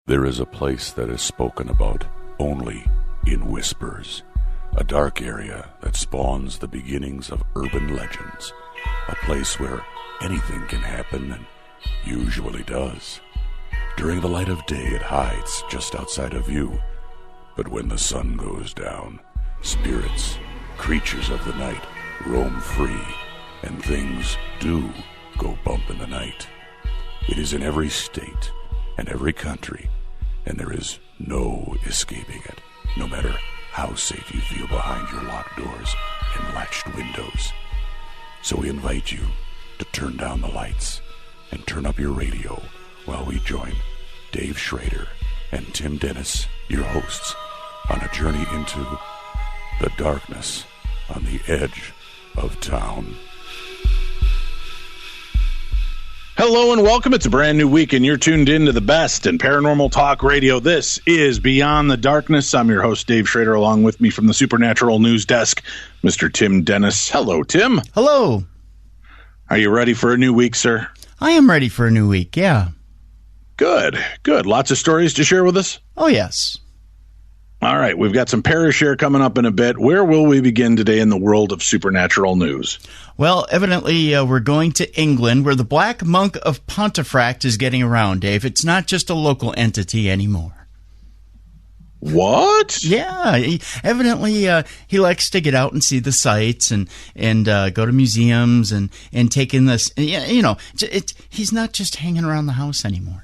There is a place that is spoken about only in whispers, a dark area that spawns the beginnings of urban legends, a place where anything can happen and usually does. During the light of day, it hides just outside of view, but when the sun goes down, spirits, creatures of the night, roam free, and things do go bump in the night. It is in every state and every country, and there is no escaping it, no matter how safe you feel behind your locked doors and latched windows. So we invite you to turn down the lights and turn up your radio while we join Dave Schrader and Tim Dennis, your hosts, on a journey into the darkness on the edge of town. Hello and welcome. It's a brand new week and you're tuned in to the best in paranormal talk radio. This is Beyond the Darkness. I'm your host, Dave Schrader, along with me from the Supernatural News Desk, Mr. Tim Dennis. Hello, Tim. Hello. Are you ready for a new week, sir? I am ready for a new week, yeah. Good. Lots of stories to share with us? Oh, yes. All right, we've got some Parashare coming up in a bit. Where will we begin today in the world of supernatural news? Well, evidently, we're going to England, where the Black Monk of Pontefract is getting around, Dave. It's not just a local entity anymore. What? Yeah, evidently he likes to get out and see the sights and go to museums and take in this. You know, he's not just hanging around the house anymore.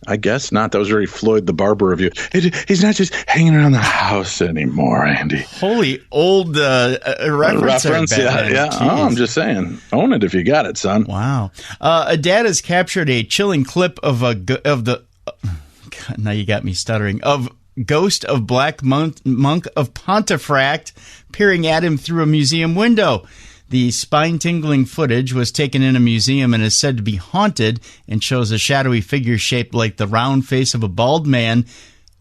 I guess not. That was very Floyd the Barber of you. He's not just hanging around the house anymore, Andy. Holy old reference. Yeah. Oh, I'm just saying. Own it if you got it, son. Wow. A dad has captured a chilling clip of now you got me stuttering, of Ghost of Black Monk of Pontefract peering at him through a museum window. The spine-tingling footage was taken in a museum and is said to be haunted and shows a shadowy figure shaped like the round face of a bald man,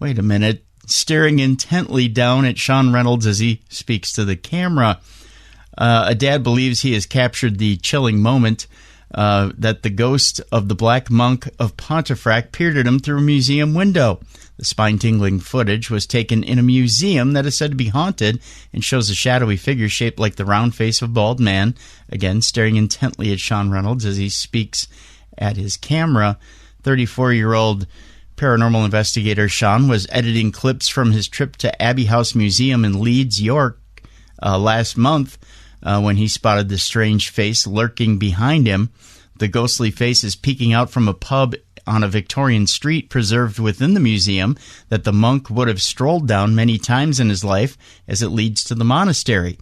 wait a minute, staring intently down at Sean Reynolds as he speaks to the camera. A dad believes he has captured the chilling moment that the ghost of the Black Monk of Pontefract peered at him through a museum window. The spine-tingling footage was taken in a museum that is said to be haunted and shows a shadowy figure shaped like the round face of a bald man, again staring intently at Sean Reynolds as he speaks at his camera. 34-year-old paranormal investigator Sean was editing clips from his trip to Abbey House Museum in Leeds, York, last month when he spotted the strange face lurking behind him. The ghostly face is peeking out from a pub on a Victorian street preserved within the museum that the monk would have strolled down many times in his life as it leads to the monastery.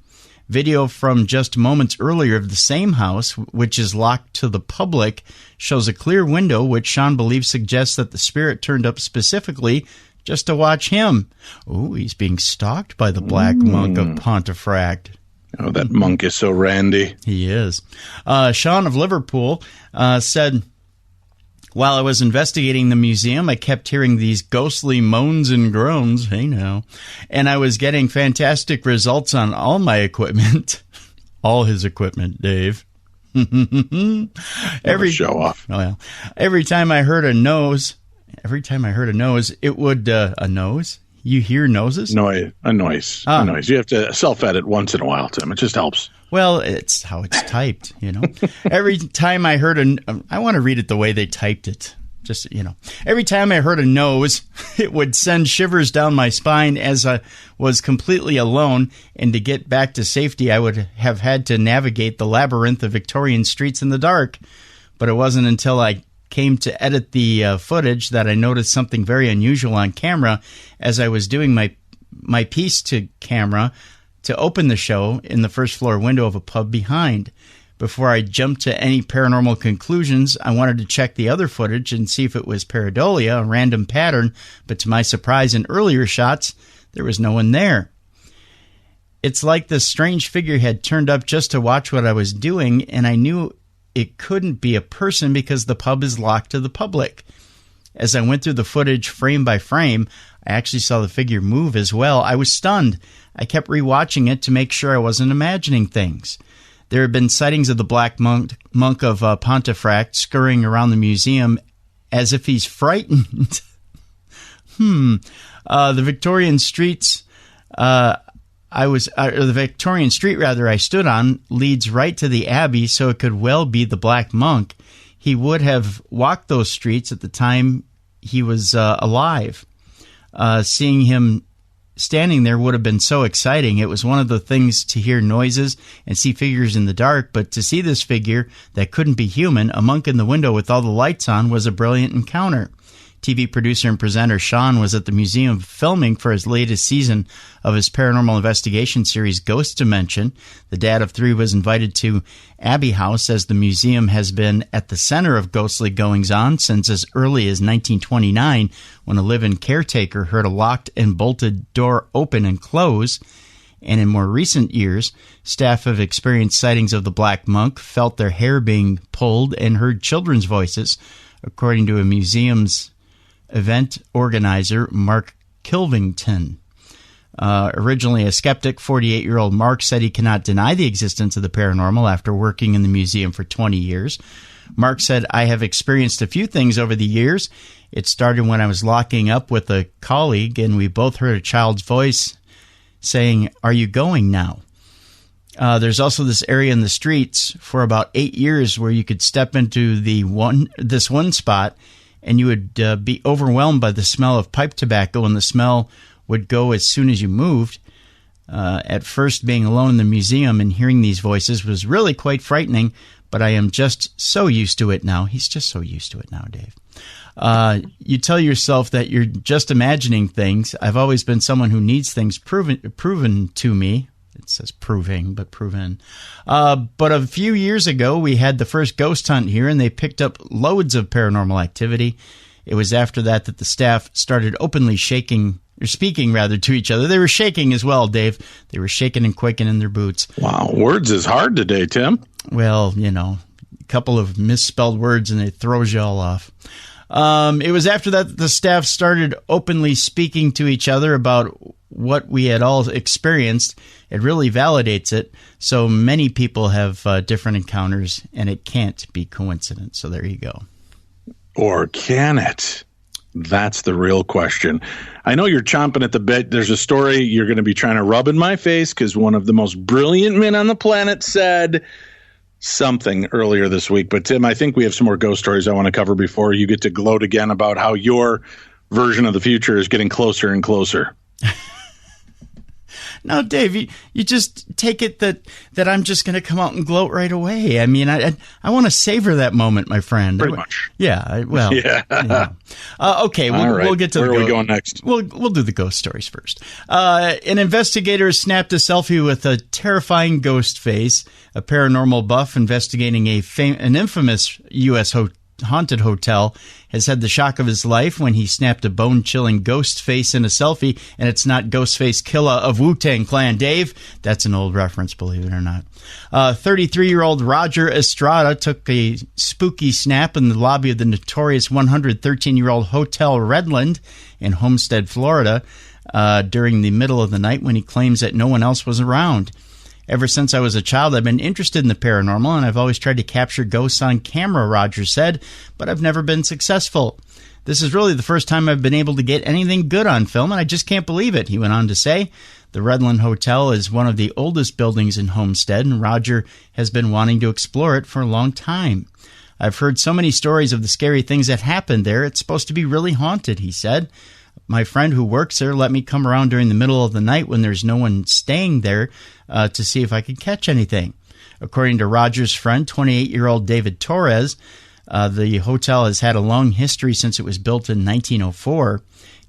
Video from just moments earlier of the same house, which is locked to the public, shows a clear window which Sean believes suggests that the spirit turned up specifically just to watch him. Oh, he's being stalked by the Black Monk of Pontefract. Oh, that monk is so randy. He is. Sean of Liverpool said, "While I was investigating the museum, I kept hearing these ghostly moans and groans, hey now, and I was getting fantastic results on all my equipment." All his equipment, Dave. Show off. Oh, yeah. Every time I heard a nose, it would, a nose? You hear noses? A noise. You have to self-edit once in a while, Tim. It just helps. Well, it's how it's typed, you know. Every time I heard I want to read it the way they typed it. Just, you know. Every time I heard a nose, it would send shivers down my spine as I was completely alone. And to get back to safety, I would have had to navigate the labyrinth of Victorian streets in the dark. But it wasn't until I came to edit the footage that I noticed something very unusual on camera as I was doing my piece to camera to open the show in the first floor window of a pub behind. Before I jumped to any paranormal conclusions, I wanted to check the other footage and see if it was pareidolia, a random pattern, but to my surprise in earlier shots, there was no one there. It's like this strange figure had turned up just to watch what I was doing, and I knew it couldn't be a person because the pub is locked to the public. As I went through the footage frame by frame, I actually saw the figure move as well. I was stunned. I kept rewatching it to make sure I wasn't imagining things. There have been sightings of the Black Monk of Pontefract scurrying around the museum as if he's frightened. The Victorian streets the Victorian street I stood on leads right to the Abbey, so it could well be the Black Monk. He would have walked those streets at the time he was alive. Seeing him standing there would have been so exciting. It was one of the things to hear noises and see figures in the dark, but to see this figure that couldn't be human, a monk in the window with all the lights on, was a brilliant encounter. TV producer and presenter Sean was at the museum filming for his latest season of his paranormal investigation series Ghost Dimension. The dad of three was invited to Abbey House, as the museum has been at the center of ghostly goings-on since as early as 1929, when a live-in caretaker heard a locked and bolted door open and close. And in more recent years, staff have experienced sightings of the Black Monk, felt their hair being pulled, and heard children's voices, according to a museum's event organizer, Mark Kilvington. Originally a skeptic, 48-year-old Mark said he cannot deny the existence of the paranormal after working in the museum for 20 years. Mark said, "I have experienced a few things over the years. It started when I was locking up with a colleague, and we both heard a child's voice saying, 'Are you going now?' There's also this area in the streets for about 8 years where you could step into this one spot, and you would be overwhelmed by the smell of pipe tobacco, and the smell would go as soon as you moved. At first, being alone in the museum and hearing these voices was really quite frightening, but I am just so used to it now." He's just so used to it now, Dave. You tell yourself that you're just imagining things. I've always been someone who needs things proven to me. It says proving, but proven. But a few years ago, we had the first ghost hunt here, and they picked up loads of paranormal activity. It was after that the staff started openly speaking to each other. They were shaking as well, Dave. They were shaking and quaking in their boots. Wow, words is hard today, Tim. Well, a couple of misspelled words, and it throws you all off. It was after that the staff started openly speaking to each other about what we had all experienced. It really validates it. So many people have different encounters, and it can't be coincidence. So there you go. Or can it? That's the real question. I know you're chomping at the bit. There's a story you're going to be trying to rub in my face because one of the most brilliant men on the planet said something earlier this week. But Tim, I think we have some more ghost stories I want to cover before you get to gloat again about how your version of the future is getting closer and closer. No, Dave, you just take it that I'm just going to come out and gloat right away. I mean, I want to savor that moment, my friend. Pretty much. Yeah. Yeah. Okay, we'll get to Where are we going next? We'll do the ghost stories first. An investigator snapped a selfie with a terrifying ghost face. A paranormal buff investigating an infamous U.S. haunted hotel has had the shock of his life when he snapped a bone-chilling ghost face in a selfie, and it's not Ghostface Killah of Wu-Tang Clan. Dave, that's an old reference, believe it or not. 33-year-old Roger Estrada took a spooky snap in the lobby of the notorious 113-year-old Hotel Redland in Homestead, Florida, during the middle of the night when he claims that no one else was around. "Ever since I was a child, I've been interested in the paranormal, and I've always tried to capture ghosts on camera," Roger said, "but I've never been successful. This is really the first time I've been able to get anything good on film, and I just can't believe it," he went on to say. The Redland Hotel is one of the oldest buildings in Homestead, and Roger has been wanting to explore it for a long time. "I've heard so many stories of the scary things that happened there. It's supposed to be really haunted," he said. "My friend who works there let me come around during the middle of the night when there's no one staying there to see if I could catch anything." According to Roger's friend, 28-year-old David Torres, the hotel has had a long history since it was built in 1904.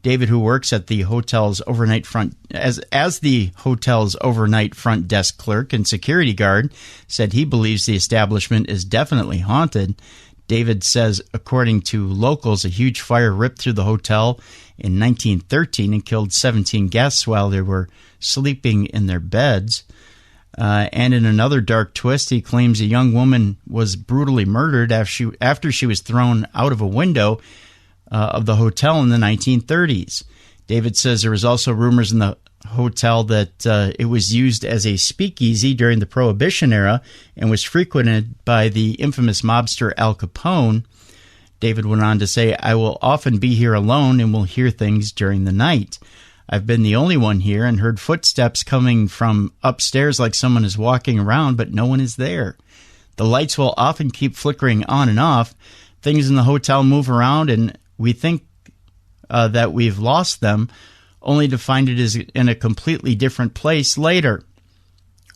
David, who works at the hotel's overnight front as the hotel's overnight front desk clerk and security guard, said he believes the establishment is definitely haunted. David says, according to locals, a huge fire ripped through the hotel in 1913 and killed 17 guests while they were sleeping in their beds. And in another dark twist, he claims a young woman was brutally murdered after she was thrown out of a window of the hotel in the 1930s. David says there was also rumors in the hotel that it was used as a speakeasy during the Prohibition era and was frequented by the infamous mobster Al Capone. David went on to say, I will often be here alone and will hear things during the night. I've been the only one here and heard footsteps coming from upstairs like someone is walking around, but no one is there. The lights will often keep flickering on and off. Things in the hotel move around, and we think that we've lost them, only to find it is in a completely different place later.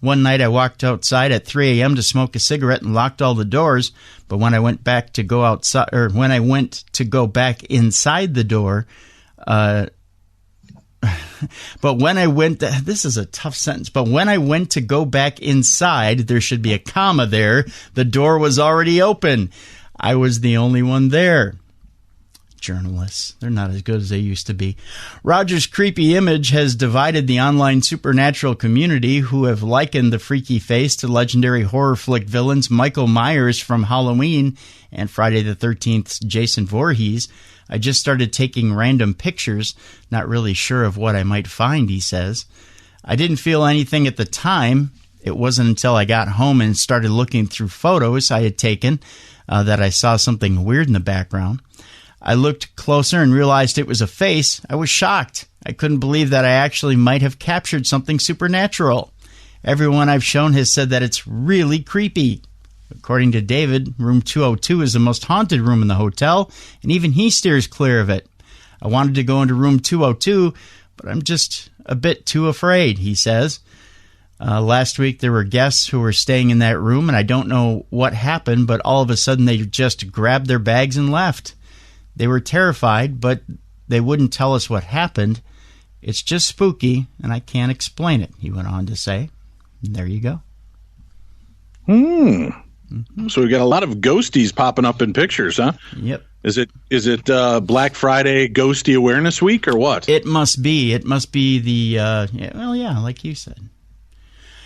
One night I walked outside at 3 a.m. to smoke a cigarette and locked all the doors, but when I went back to go outside, or when I went to go back inside the door, but when I went, this is a tough sentence, but when I went to go back inside, there should be a comma there, the door was already open. I was the only one there. Journalists, they're not as good as they used to be. Roger's creepy image has divided the online supernatural community, who have likened the freaky face to legendary horror flick villains Michael Myers from Halloween and Friday the 13th's Jason Voorhees. I just started taking random pictures, not really sure of what I might find, he says. I didn't feel anything at the time. It wasn't until I got home and started looking through photos I had taken that I saw something weird in the background. I looked closer and realized it was a face. I was shocked. I couldn't believe that I actually might have captured something supernatural. Everyone I've shown has said that it's really creepy. According to David, room 202 is the most haunted room in the hotel, and even he steers clear of it. I wanted to go into room 202, but I'm just a bit too afraid, he says. Last week there were guests who were staying in that room, and I don't know what happened, but all of a sudden they just grabbed their bags and left. They were terrified, but they wouldn't tell us what happened. It's just spooky, and I can't explain it, he went on to say. And there you go. So we got a lot of ghosties popping up in pictures, huh? Yep. Is it Black Friday Ghosty Awareness Week or what? It must be. It must be the, like you said.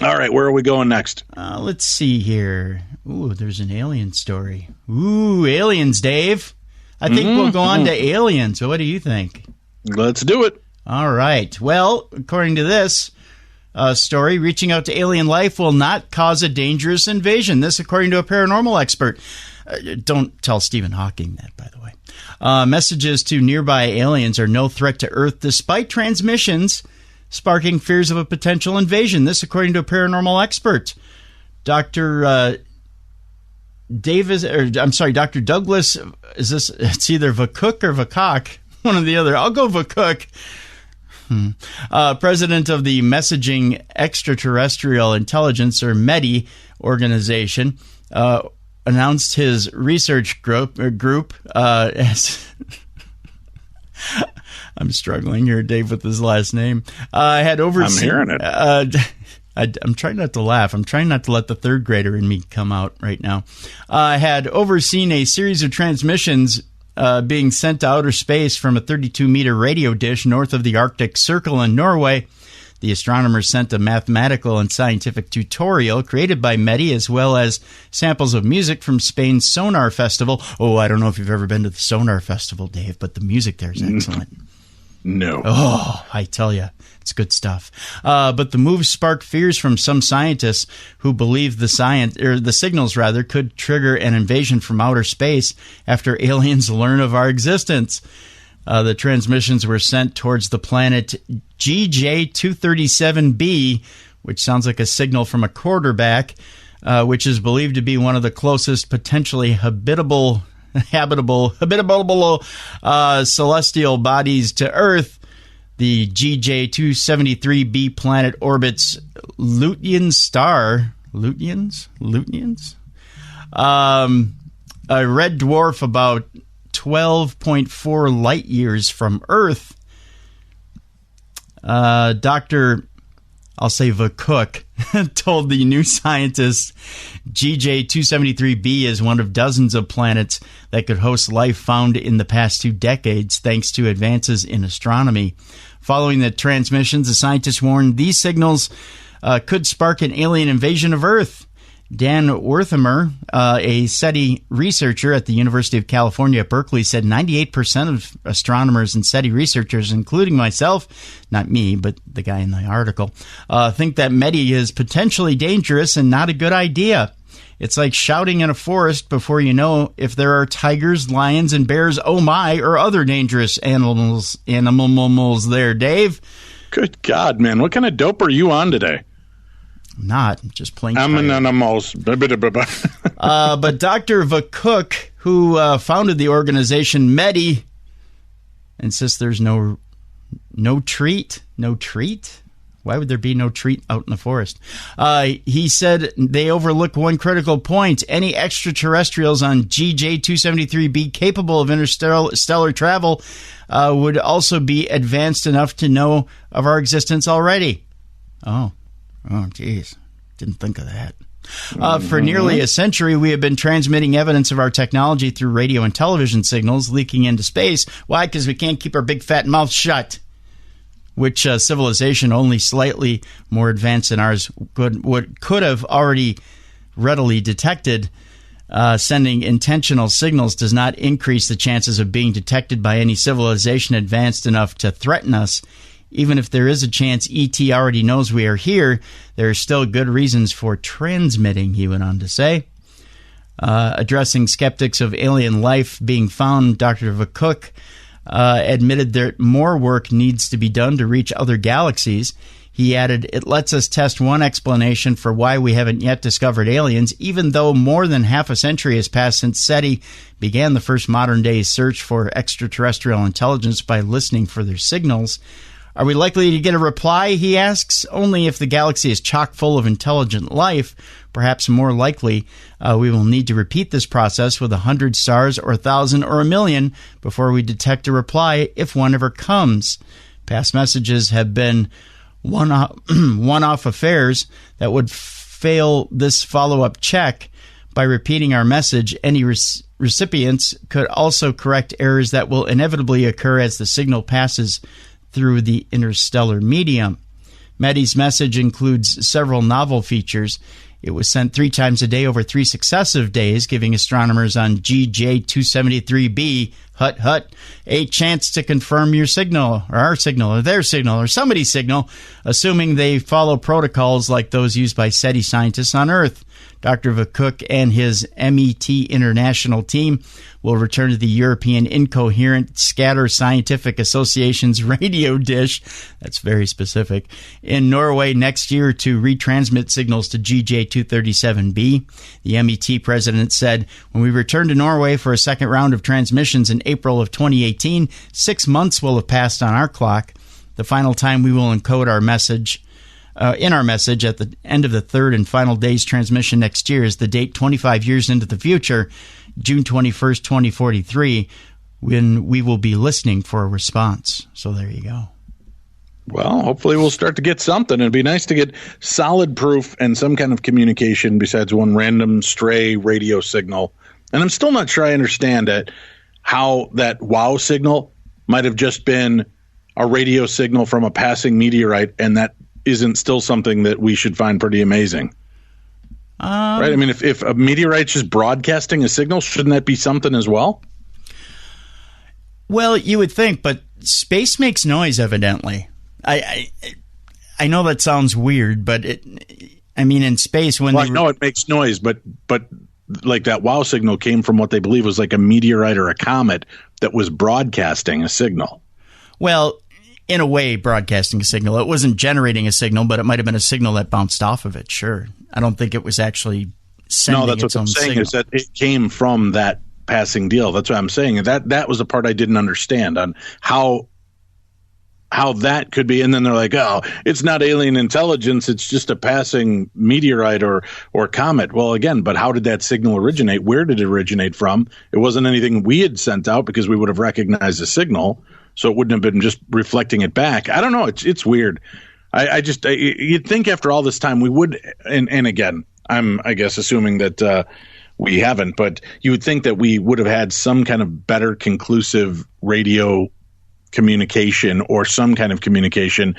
All right, where are we going next? Let's see here. Ooh, there's an alien story. Ooh, aliens, Dave. I think we'll go on to aliens. So what do you think? Let's do it. All right. Well, according to this story, reaching out to alien life will not cause a dangerous invasion. This, according to a paranormal expert. Don't tell Stephen Hawking that, by the way. Messages to nearby aliens are no threat to Earth, despite transmissions sparking fears of a potential invasion. This, according to a paranormal expert. Dr. Douglas, it's either Vacook or Vacock, one or the other. I'll go Vacook. President of the Messaging Extraterrestrial Intelligence, or METI, organization, announced his research group as... I'm struggling here, Dave, with his last name. Had overseen... I'm hearing it. I'm trying not to laugh. I'm trying not to let the third grader in me come out right now. Had overseen a series of transmissions being sent to outer space from a 32-meter radio dish north of the Arctic Circle in Norway. The astronomers sent a mathematical and scientific tutorial created by METI, as well as samples of music from Spain's Sonar Festival. Oh, I don't know if you've ever been to the Sonar Festival, Dave, but the music there is excellent. No. Oh, I tell you, it's good stuff. But the move sparked fears from some scientists who believe the signals could trigger an invasion from outer space after aliens learn of our existence. The transmissions were sent towards the planet GJ237b, which sounds like a signal from a quarterback, which is believed to be one of the closest potentially habitable celestial bodies to Earth. The GJ273b planet orbits Lutyens star. Lutyens? A red dwarf about 12.4 light years from Earth. Dr. I'll say Vacook told the New Scientist GJ273b is one of dozens of planets that could host life found in the past 2 decades thanks to advances in astronomy. Following the transmissions, the scientists warned these signals could spark an alien invasion of Earth. Dan Wertheimer, a SETI researcher at the University of California at Berkeley, said 98% of astronomers and SETI researchers, including myself, not me, but the guy in the article, think that METI is potentially dangerous and not a good idea. It's like shouting in a forest before you know if there are tigers, lions, and bears, oh my, or other dangerous animals there, Dave. Good God, man. What kind of dope are you on today? I'm not. I'm just plain I'm an animals. But Dr. Vakuk, who founded the organization Medi, insists there's no treat. No treat? Why would there be no treat out in the forest? He said they overlook one critical point. Any extraterrestrials on GJ273b capable of interstellar travel would also be advanced enough to know of our existence already. Oh, geez. Didn't think of that. For nearly a century, we have been transmitting evidence of our technology through radio and television signals leaking into space. Why? Because we can't keep our big fat mouth shut. Which civilization only slightly more advanced than ours could have already readily detected. Sending intentional signals does not increase the chances of being detected by any civilization advanced enough to threaten us. Even if there is a chance ET already knows we are here, there are still good reasons for transmitting, he went on to say. Addressing skeptics of alien life being found, Dr. Vakuk admitted that more work needs to be done to reach other galaxies. He added, it lets us test one explanation for why we haven't yet discovered aliens, even though more than half a century has passed since SETI began the first modern-day search for extraterrestrial intelligence by listening for their signals. Are we likely to get a reply, he asks? Only if the galaxy is chock full of intelligent life. Perhaps more likely, we will need to repeat this process with 100 stars or 1,000 or 1,000,000 before we detect a reply, if one ever comes. Past messages have been one-off affairs that would fail this follow-up check. By repeating our message, any recipients could also correct errors that will inevitably occur as the signal passes through the interstellar medium. Medi's message includes several novel features. It was sent 3 times a day over 3 successive days, giving astronomers on GJ273b, a chance to confirm your signal, or our signal, or their signal, or somebody's signal, assuming they follow protocols like those used by SETI scientists on Earth. Dr. Vakuk and his MET International team will return to the European Incoherent Scatter Scientific Association's radio dish, that's very specific, in Norway next year to retransmit signals to GJ237b. The MET president said, when we return to Norway for a second round of transmissions in April of 2018, 6 months will have passed on our clock. The final time we will encode our message in our message at the end of the third and final day's transmission next year is the date 25 years into the future, June 21st, 2043, when we will be listening for a response. So there you go. Well, hopefully we'll start to get something. It'd be nice to get solid proof and some kind of communication besides one random stray radio signal. And I'm still not sure I understand how that wow signal might have just been a radio signal from a passing meteorite, and that isn't still something that we should find pretty amazing. Right? I mean, if a meteorite's just broadcasting a signal, shouldn't that be something as well? Well, you would think, but space makes noise, evidently. I know that sounds weird, but in space when I know it makes noise, but like that wow signal came from what they believe was like a meteorite or a comet that was broadcasting a signal. Well, in a way, broadcasting a signal. It wasn't generating a signal, but it might have been a signal that bounced off of it, sure. I don't think it was actually sending its own signal. No, that's what I'm saying, is that it came from that passing deal. That's what I'm saying. That was the part I didn't understand on how that could be. And then they're like, oh, it's not alien intelligence. It's just a passing meteorite or comet. Well, again, but how did that signal originate? Where did it originate from? It wasn't anything we had sent out because we would have recognized the signal. So it wouldn't have been just reflecting it back. I don't know. It's weird. You'd think after all this time we would, and again, I'm, I guess, assuming that we haven't, but you would think that we would have had some kind of better conclusive radio communication or some kind of communication.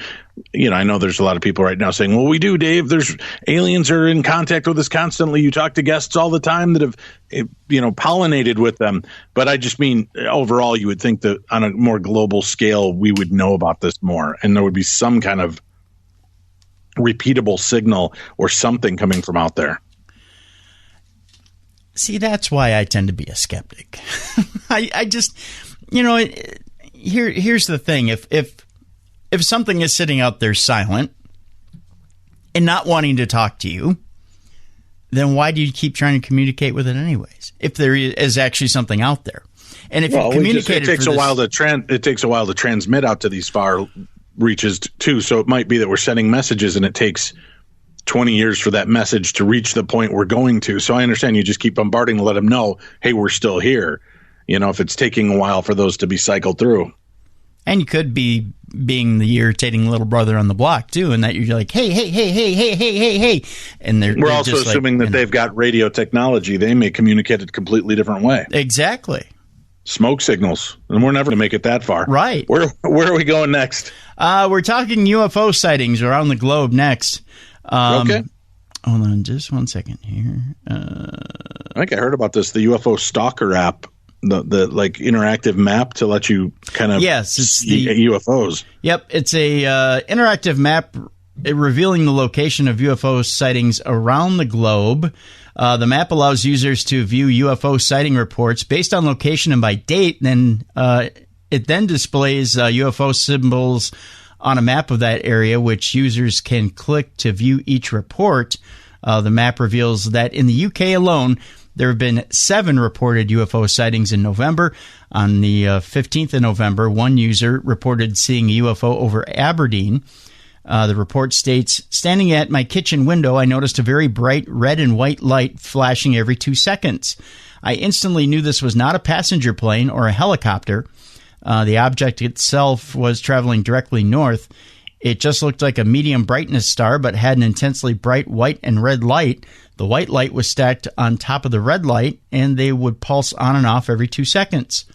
You know, I know there's a lot of people right now saying, well, we do, Dave. There's aliens are in contact with us constantly. You talk to guests all the time that have, pollinated with them. But I just mean overall, you would think that on a more global scale, we would know about this more and there would be some kind of repeatable signal or something coming from out there. See, that's why I tend to be a skeptic. I just, here's the thing. If something is sitting out there silent and not wanting to talk to you, then why do you keep trying to communicate with it anyways? If there is actually something out there. And if you communicate, it takes a while to transmit out to these far reaches too. So it might be that we're sending messages and it takes 20 years for that message to reach the point we're going to. So I understand you just keep bombarding to let them know, hey, we're still here. If it's taking a while for those to be cycled through. And you could be being the irritating little brother on the block too, and that you're like, hey, and we're also just assuming that they've got radio technology. They may communicate a completely different way. Exactly. Smoke signals, and we're never going to make it that far. Right. Where are we going next? We're talking UFO sightings around the globe next. Okay. Hold on just one second here. I think I heard about this, the UFO Stalker app. The like interactive map to let you kind of see UFOs. Yep, it's a interactive map revealing the location of UFO sightings around the globe. The map allows users to view UFO sighting reports based on location and by date. Then it then displays UFO symbols on a map of that area, which users can click to view each report. The map reveals that in the UK alone, there have been 7 reported UFO sightings in November. On the 15th of November, one user reported seeing a UFO over Aberdeen. The report states, standing at my kitchen window, I noticed a very bright red and white light flashing every 2 seconds. I instantly knew this was not a passenger plane or a helicopter. The object itself was traveling directly north. It just looked like a medium brightness star, but had an intensely bright white and red light. The white light was stacked on top of the red light, and they would pulse on and off every 2 seconds.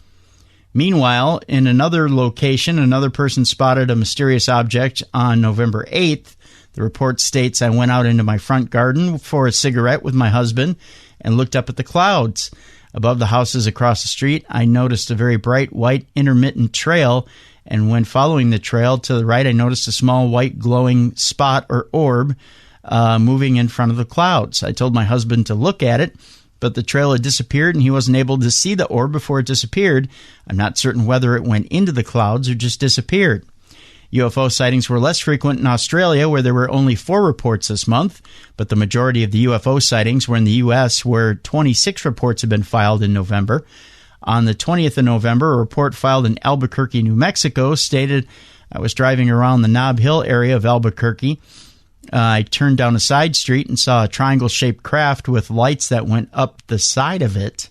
Meanwhile, in another location, another person spotted a mysterious object on November 8th. The report states, I went out into my front garden for a cigarette with my husband and looked up at the clouds. Above the houses across the street, I noticed a very bright white intermittent trail, and when following the trail to the right, I noticed a small white glowing spot or orb moving in front of the clouds. I told my husband to look at it, but the trail had disappeared and he wasn't able to see the orb before it disappeared. I'm not certain whether it went into the clouds or just disappeared. UFO sightings were less frequent in Australia, where there were only 4 reports this month, but the majority of the UFO sightings were in the U.S., where 26 reports have been filed in November. On the 20th of November, a report filed in Albuquerque, New Mexico, stated, I was driving around the Nob Hill area of Albuquerque. I turned down a side street and saw a triangle-shaped craft with lights that went up the side of it.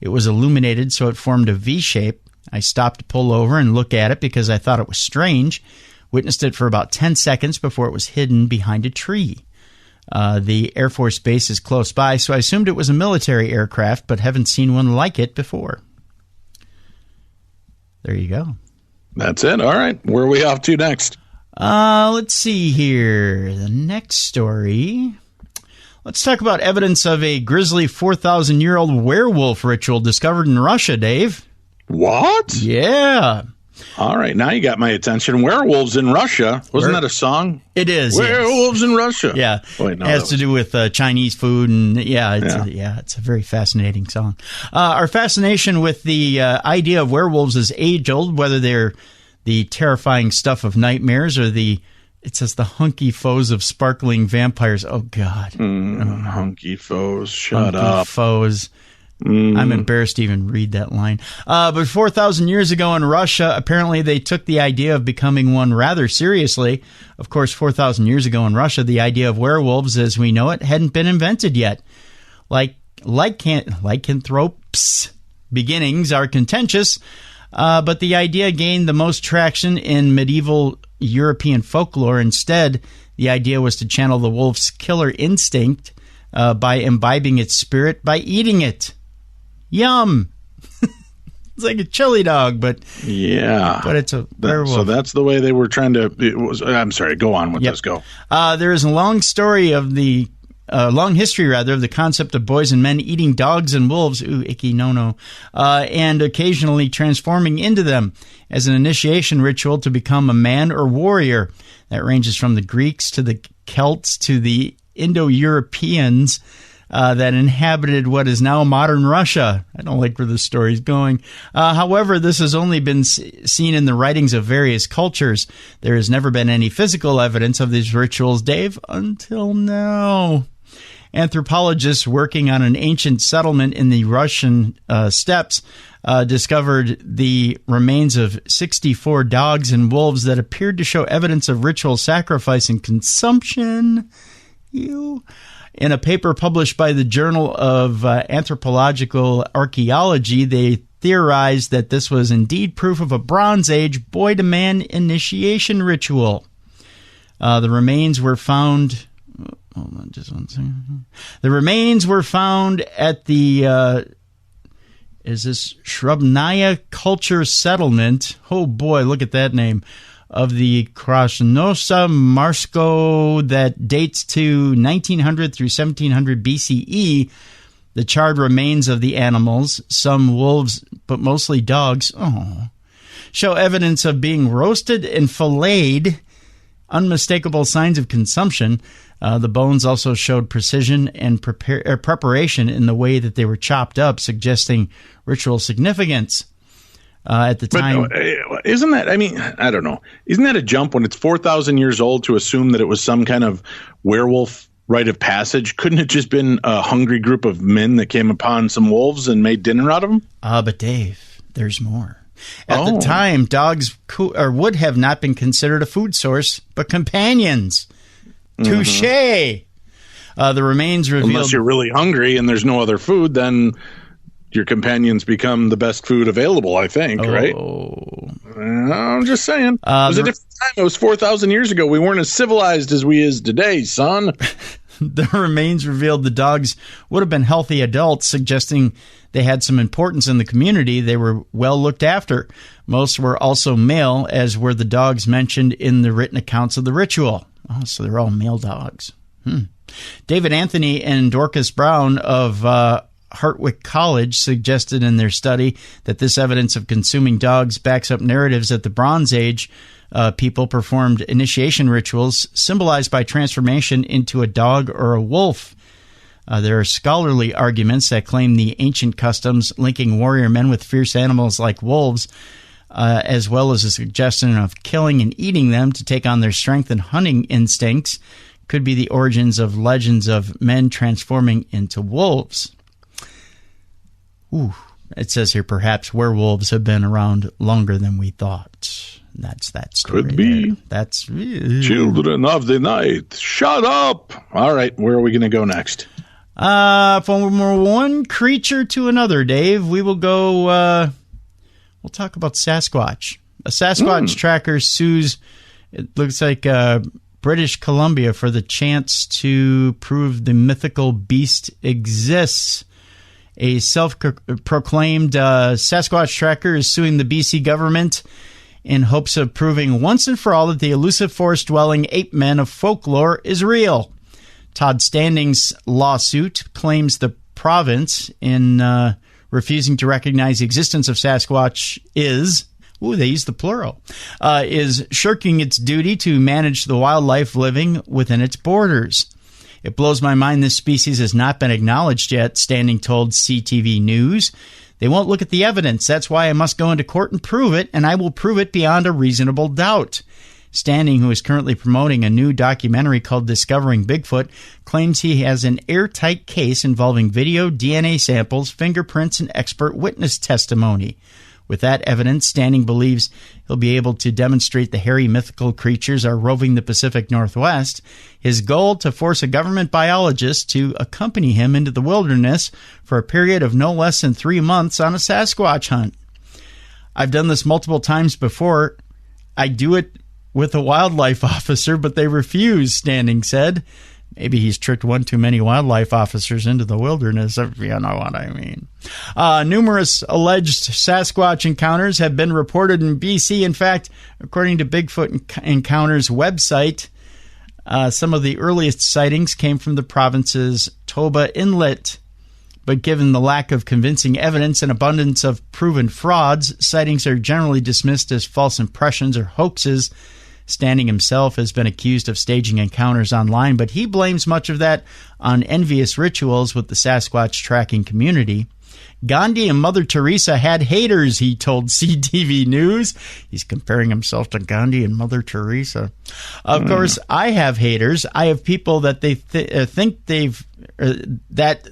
It was illuminated, so it formed a V shape. I stopped to pull over and look at it because I thought it was strange. Witnessed it for about 10 seconds before it was hidden behind a tree. The Air Force Base is close by, so I assumed it was a military aircraft, but haven't seen one like it before. There you go. That's it. All right. Where are we off to next? Let's see here. The next story. Let's talk about evidence of a grisly 4,000-year-old werewolf ritual discovered in Russia, Dave. What? Yeah. All right. Now you got my attention. Werewolves in Russia. Wasn't that a song? It is. Werewolves in Russia. Yeah. Wait, no, it has to do with Chinese food. And it's a very fascinating song. Our fascination with the idea of werewolves is age-old, whether they're the terrifying stuff of nightmares or it says the hunky foes of sparkling vampires. Oh, God. Hunky foes. Shut up. Hunky foes. I'm embarrassed to even read that line. But 4,000 years ago in Russia, apparently they took the idea of becoming one rather seriously. Of course, 4,000 years ago in Russia, the idea of werewolves as we know it hadn't been invented yet. Lycanthropes' beginnings are contentious, but the idea gained the most traction in medieval European folklore. Instead, the idea was to channel the wolf's killer instinct by imbibing its spirit by eating it. Yum! It's like a chili dog, but it's a werewolf. So that's the way they were trying to. I'm sorry. Go on with this. Go. There is a long history of the concept of boys and men eating dogs and wolves. Ooh, icky no. And occasionally transforming into them as an initiation ritual to become a man or warrior. That ranges from the Greeks to the Celts to the Indo-Europeans. that inhabited what is now modern Russia. I don't like where this story's going. However, this has only been seen in the writings of various cultures. There has never been any physical evidence of these rituals, Dave, until now. Anthropologists working on an ancient settlement in the Russian steppes discovered the remains of 64 dogs and wolves that appeared to show evidence of ritual sacrifice and consumption. In a paper published by the Journal of Anthropological Archaeology, they theorized that this was indeed proof of a Bronze Age boy-to-man initiation ritual. The remains were found... Hold on just one second. The remains were found at the Shrubnaya Culture Settlement. Oh boy, look at that name. Of the Krasnosa Marsko that dates to 1900 through 1700 BCE. The charred remains of the animals, some wolves, but mostly dogs, show evidence of being roasted and filleted, unmistakable signs of consumption. The bones also showed precision and preparation in the way that they were chopped up, suggesting ritual significance. At the time. But isn't that, I mean, I don't know. Isn't that a jump when it's 4,000 years old to assume that it was some kind of werewolf rite of passage? Couldn't it just been a hungry group of men that came upon some wolves and made dinner out of them? But Dave, there's more. At the time, dogs would have not been considered a food source, but companions. Touche. The remains revealed... Unless you're really hungry and there's no other food, then your companions become the best food available, I think, right? I'm just saying. It was a different time. It was 4,000 years ago. We weren't as civilized as we is today, son. The remains revealed the dogs would have been healthy adults, suggesting they had some importance in the community. They were well looked after. Most were also male, as were the dogs mentioned in the written accounts of the ritual. Oh, so they're all male dogs. David Anthony and Dorcas Brown of Hartwick College suggested in their study that this evidence of consuming dogs backs up narratives that the Bronze Age people performed initiation rituals symbolized by transformation into a dog or a wolf. There are scholarly arguments that claim the ancient customs linking warrior men with fierce animals like wolves, as well as a suggestion of killing and eating them to take on their strength and hunting instincts, could be the origins of legends of men transforming into wolves. It says here, perhaps werewolves have been around longer than we thought. That's that story. Could be. There. That's children of the night. Shut up. All right, where are we going to go next? From one creature to another, Dave, we will go. We'll talk about Sasquatch. A Sasquatch tracker sues. It looks like British Columbia for the chance to prove the mythical beast exists. A self-proclaimed Sasquatch tracker is suing the BC government in hopes of proving once and for all that the elusive forest-dwelling ape men of folklore is real. Todd Standing's lawsuit claims the province, in refusing to recognize the existence of Sasquatch, they use the plural, is shirking its duty to manage the wildlife living within its borders. It blows my mind this species has not been acknowledged yet, Standing told CTV News. They won't look at the evidence. That's why I must go into court and prove it, and I will prove it beyond a reasonable doubt. Standing, who is currently promoting a new documentary called Discovering Bigfoot, claims he has an airtight case involving video, DNA samples, fingerprints, and expert witness testimony. With that evidence, Standing believes he'll be able to demonstrate the hairy mythical creatures are roving the Pacific Northwest. His goal, to force a government biologist to accompany him into the wilderness for a period of no less than 3 months on a Sasquatch hunt. I've done this multiple times before. I do it with a wildlife officer, but they refuse, Standing said. Maybe he's tricked one too many wildlife officers into the wilderness, if you know what I mean. Numerous alleged Sasquatch encounters have been reported in BC. In fact, according to Bigfoot Encounters website, some of the earliest sightings came from the province's Toba Inlet. But given the lack of convincing evidence and abundance of proven frauds, sightings are generally dismissed as false impressions or hoaxes, Standing himself has been accused of staging encounters online, but he blames much of that on envious rituals with the Sasquatch tracking community. Gandhi and Mother Teresa had haters, he told CTV News. He's comparing himself to Gandhi and Mother Teresa. Of course, I have haters. I have people that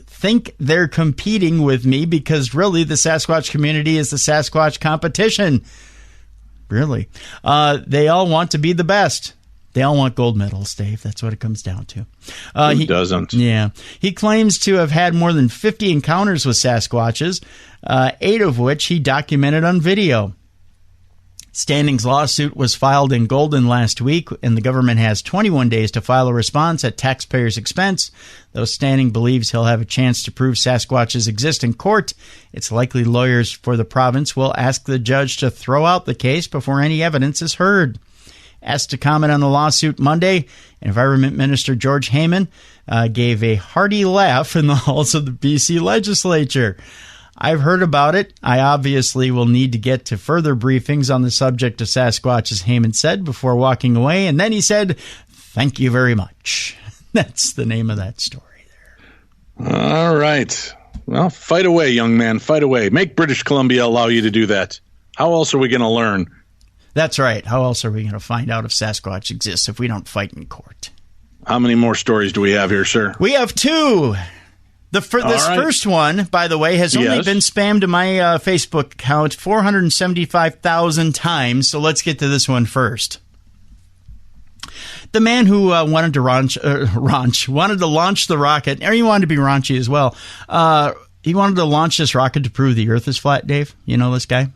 think they're competing with me because really the Sasquatch community is the Sasquatch competition. Really. They all want to be the best. They all want gold medals, Dave. That's what it comes down to. Who doesn't? Yeah. He claims to have had more than 50 encounters with Sasquatches, 8 of which he documented on video. Standing's lawsuit was filed in Golden last week, and the government has 21 days to file a response at taxpayers' expense. Though Standing believes he'll have a chance to prove Sasquatches exist in court, it's likely lawyers for the province will ask the judge to throw out the case before any evidence is heard. Asked to comment on the lawsuit Monday, Environment Minister George Heyman gave a hearty laugh in the halls of the BC legislature. I've heard about it. I obviously will need to get to further briefings on the subject of Sasquatch, as Heyman said, before walking away. And then he said, "Thank you very much." That's the name of that story there. All right. Well, fight away, young man. Fight away. Make British Columbia allow you to do that. How else are we going to learn? That's right. How else are we going to find out if Sasquatch exists if we don't fight in court? How many more stories do we have here, sir? We have 2. This first one, by the way, has only been spammed to my Facebook account 475,000 times. So let's get to this one first. The man who wanted to launch the rocket, or he wanted to be raunchy as well. He wanted to launch this rocket to prove the Earth is flat. Dave, you know this guy?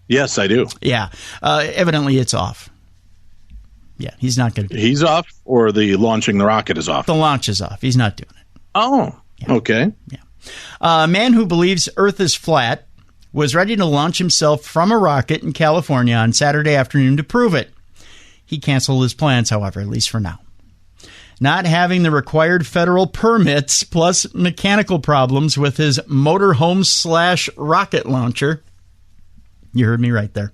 Yes, I do. Yeah. Evidently, it's off. Yeah, he's not going to. He's off, or the launching the rocket is off? The launch is off. He's not doing it. Oh, yeah. Okay. Yeah. A man who believes Earth is flat was ready to launch himself from a rocket in California on Saturday afternoon to prove it. He canceled his plans, however, at least for now. Not having the required federal permits, plus mechanical problems with his motorhome/rocket launcher. You heard me right there.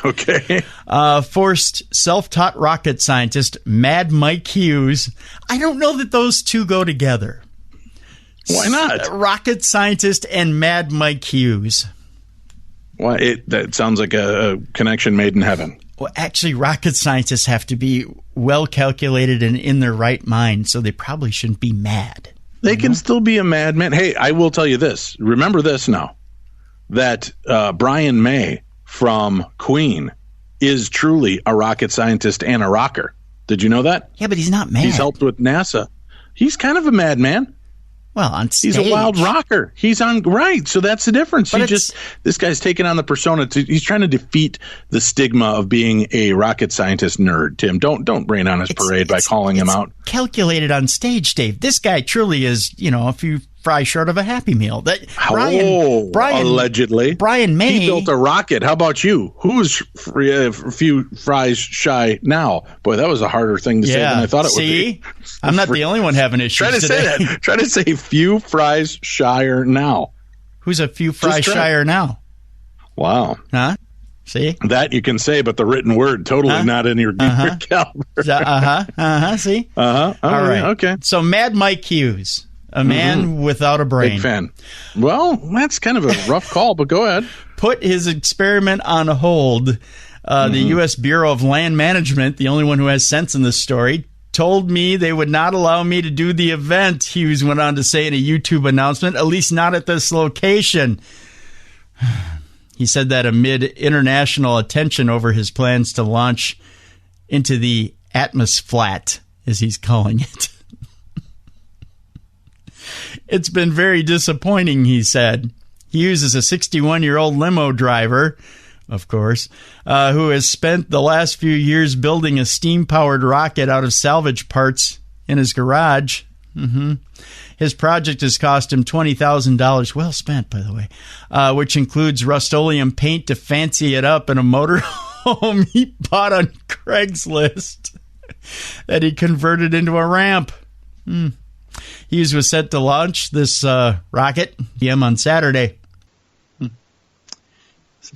Okay. Forced self-taught rocket scientist Mad Mike Hughes. I don't know that those two go together. Why not? Rocket scientist and Mad Mike Hughes. Why? That sounds like a connection made in heaven. Well, actually, rocket scientists have to be well calculated and in their right mind, so they probably shouldn't be mad. They can still be a madman. Hey, I will tell you this. Remember this now, that Brian May from Queen is truly a rocket scientist and a rocker. Did you know that? Yeah, but he's not mad. He's helped with NASA. He's kind of a madman. Well, on stage. He's a wild rocker. He's on, right. So that's the difference. This guy's taking on the persona. He's trying to defeat the stigma of being a rocket scientist nerd, Tim. Don't rain on his parade by calling him out. Calculated on stage, Dave. This guy truly is, a few fries short of a Happy Meal. Brian, allegedly. Brian May. He built a rocket. How about you? Who's a few fries shy now? Boy, that was a harder thing to say than I thought it would be. I'm not the only one having issues today. Say that. Try to say few fries shyer now. Who's a few fries shyer now? Wow. Huh? See? That you can say, but the written word totally not in your caliber. See? All right. Okay. So Mad Mike Hughes. A man without a brain. Big fan. Well, that's kind of a rough call, but go ahead. Put his experiment on hold. The U.S. Bureau of Land Management, the only one who has sense in this story, told me they would not allow me to do the event, Hughes went on to say in a YouTube announcement, at least not at this location. He said that amid international attention over his plans to launch into the atmosflat, as he's calling it. It's been very disappointing, he said. Hughes is a 61-year-old limo driver, of course, who has spent the last few years building a steam-powered rocket out of salvage parts in his garage. His project has cost him $20,000, well spent, by the way, which includes Rust-Oleum paint to fancy it up in a motorhome he bought on Craigslist that he converted into a ramp. Hughes was set to launch this rocket PM on Saturday.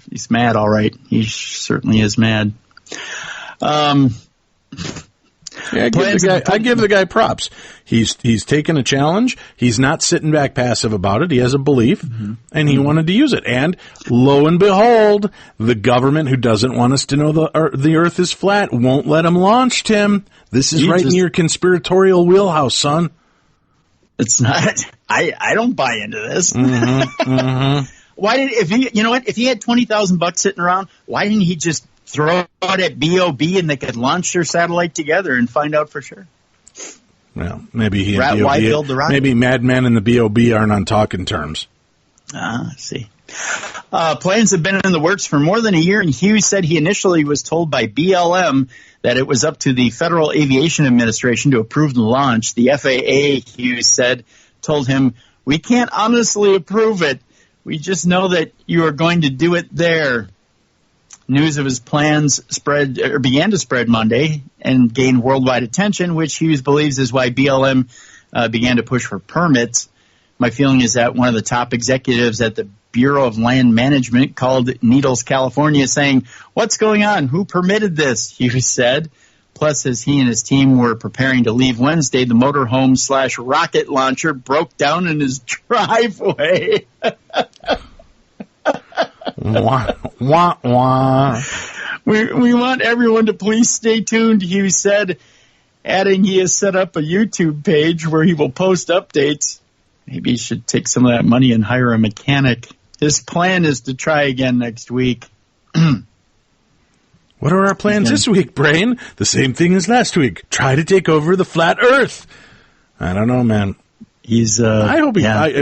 He's mad, all right. He certainly is mad. I give the guy props. He's taken a challenge. He's not sitting back passive about it. He has a belief, and he wanted to use it. And lo and behold, the government, who doesn't want us to know the Earth is flat, won't let him launch, Tim. This is right in your conspiratorial wheelhouse, son. It's not. I don't buy into this. Why did if he had $20,000 sitting around, why didn't he just throw it at BOB and they could launch their satellite together and find out for sure? Well, maybe maybe Madman and the BOB aren't on talking terms. I see. Plans have been in the works for more than a year, and Hughes said he initially was told by BLM that it was up to the Federal Aviation Administration to approve the launch. The FAA, Hughes said, told him, "We can't honestly approve it. We just know that you are going to do it there." News of his plans began to spread Monday and gained worldwide attention, which Hughes believes is why BLM began to push for permits. My feeling is that one of the top executives at the Bureau of Land Management called Needles, California, saying, "What's going on? Who permitted this?" Hughes said. Plus, as he and his team were preparing to leave Wednesday, the motorhome/rocket launcher broke down in his driveway. Wah, wah, wah. We want everyone to please stay tuned, Hughes said, adding he has set up a YouTube page where he will post updates. Maybe he should take some of that money and hire a mechanic. His plan is to try again next week. What are our plans this week, Brain? The same thing as last week. Try to take over the flat Earth. I don't know, man. I hope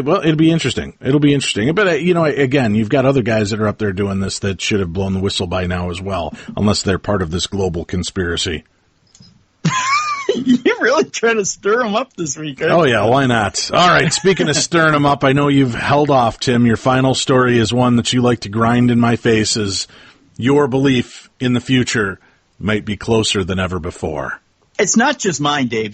well, it'll be interesting. It'll be interesting. But, again, you've got other guys that are up there doing this that should have blown the whistle by now as well, unless they're part of this global conspiracy. You're really trying to stir them up this week, aren't you? Oh, yeah, why not? All right, speaking of stirring them up, I know you've held off, Tim. Your final story is one that you like to grind in my face, as your belief in the future might be closer than ever before. It's not just mine, Dave.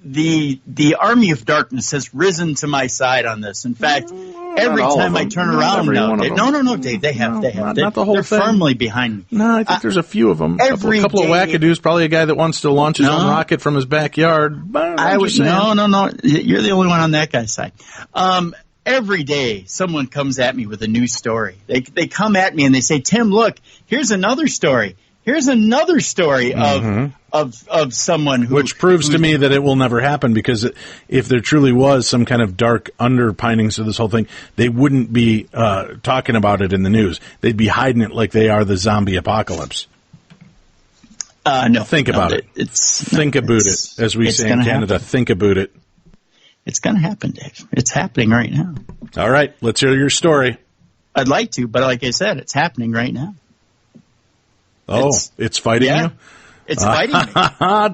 The army of darkness has risen to my side on this. In fact, every time I turn around now, Dave, no, Dave, they have. Not the whole they're thing. firmly behind me. No, I think there's a few of them. A couple of wackadoos, probably a guy that wants to launch his own rocket from his backyard. No. You're the only one on that guy's side. Every day, someone comes at me with a new story. They come at me and they say, "Tim, look, here's another story. Here's another story of someone who..." Which proves to me that it will never happen, because if there truly was some kind of dark underpinnings to this whole thing, they wouldn't be talking about it in the news. They'd be hiding it like they are the zombie apocalypse. No. Think about it. Think about it, as we say in Canada. Happen. Think about it. It's going to happen, Dave. It's happening right now. All right. Let's hear your story. I'd like to, but like I said, it's happening right now. Oh, it's fighting you? It's fighting me.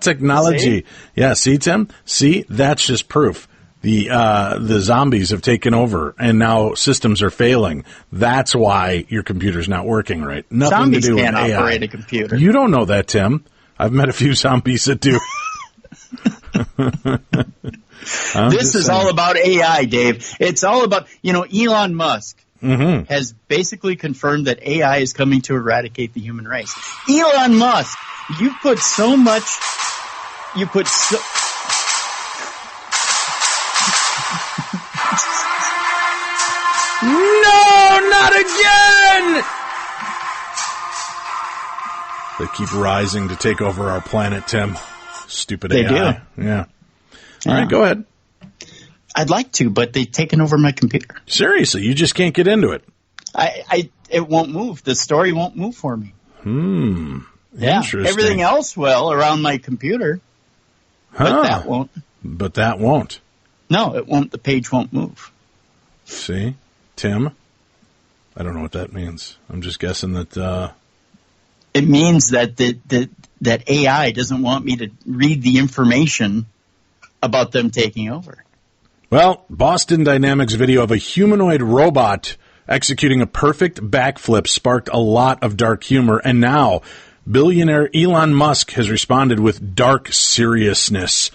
Technology. See? Yeah, see, Tim? See, that's just proof. The zombies have taken over, and now systems are failing. That's why your computer's not working right. Nothing zombies to do with can't AI. operate a computer. You don't know that, Tim. I've met a few zombies that do. This is all about AI, Dave. It's all about, Elon Musk has basically confirmed that AI is coming to eradicate the human race. Elon Musk, you put so... No, not again! They keep rising to take over our planet, Tim. Stupid AI. They do. Yeah. All right, go ahead. I'd like to, but they've taken over my computer. Seriously, you just can't get into it. It won't move. The story won't move for me. Yeah. Interesting. Everything else will around my computer. But that won't. But that won't. No, it won't. The page won't move. See? Tim? I don't know what that means. I'm just guessing that... It means that that AI doesn't want me to read the information about them taking over. Well, Boston Dynamics video of a humanoid robot executing a perfect backflip sparked a lot of dark humor, and now billionaire Elon Musk has responded with dark seriousness.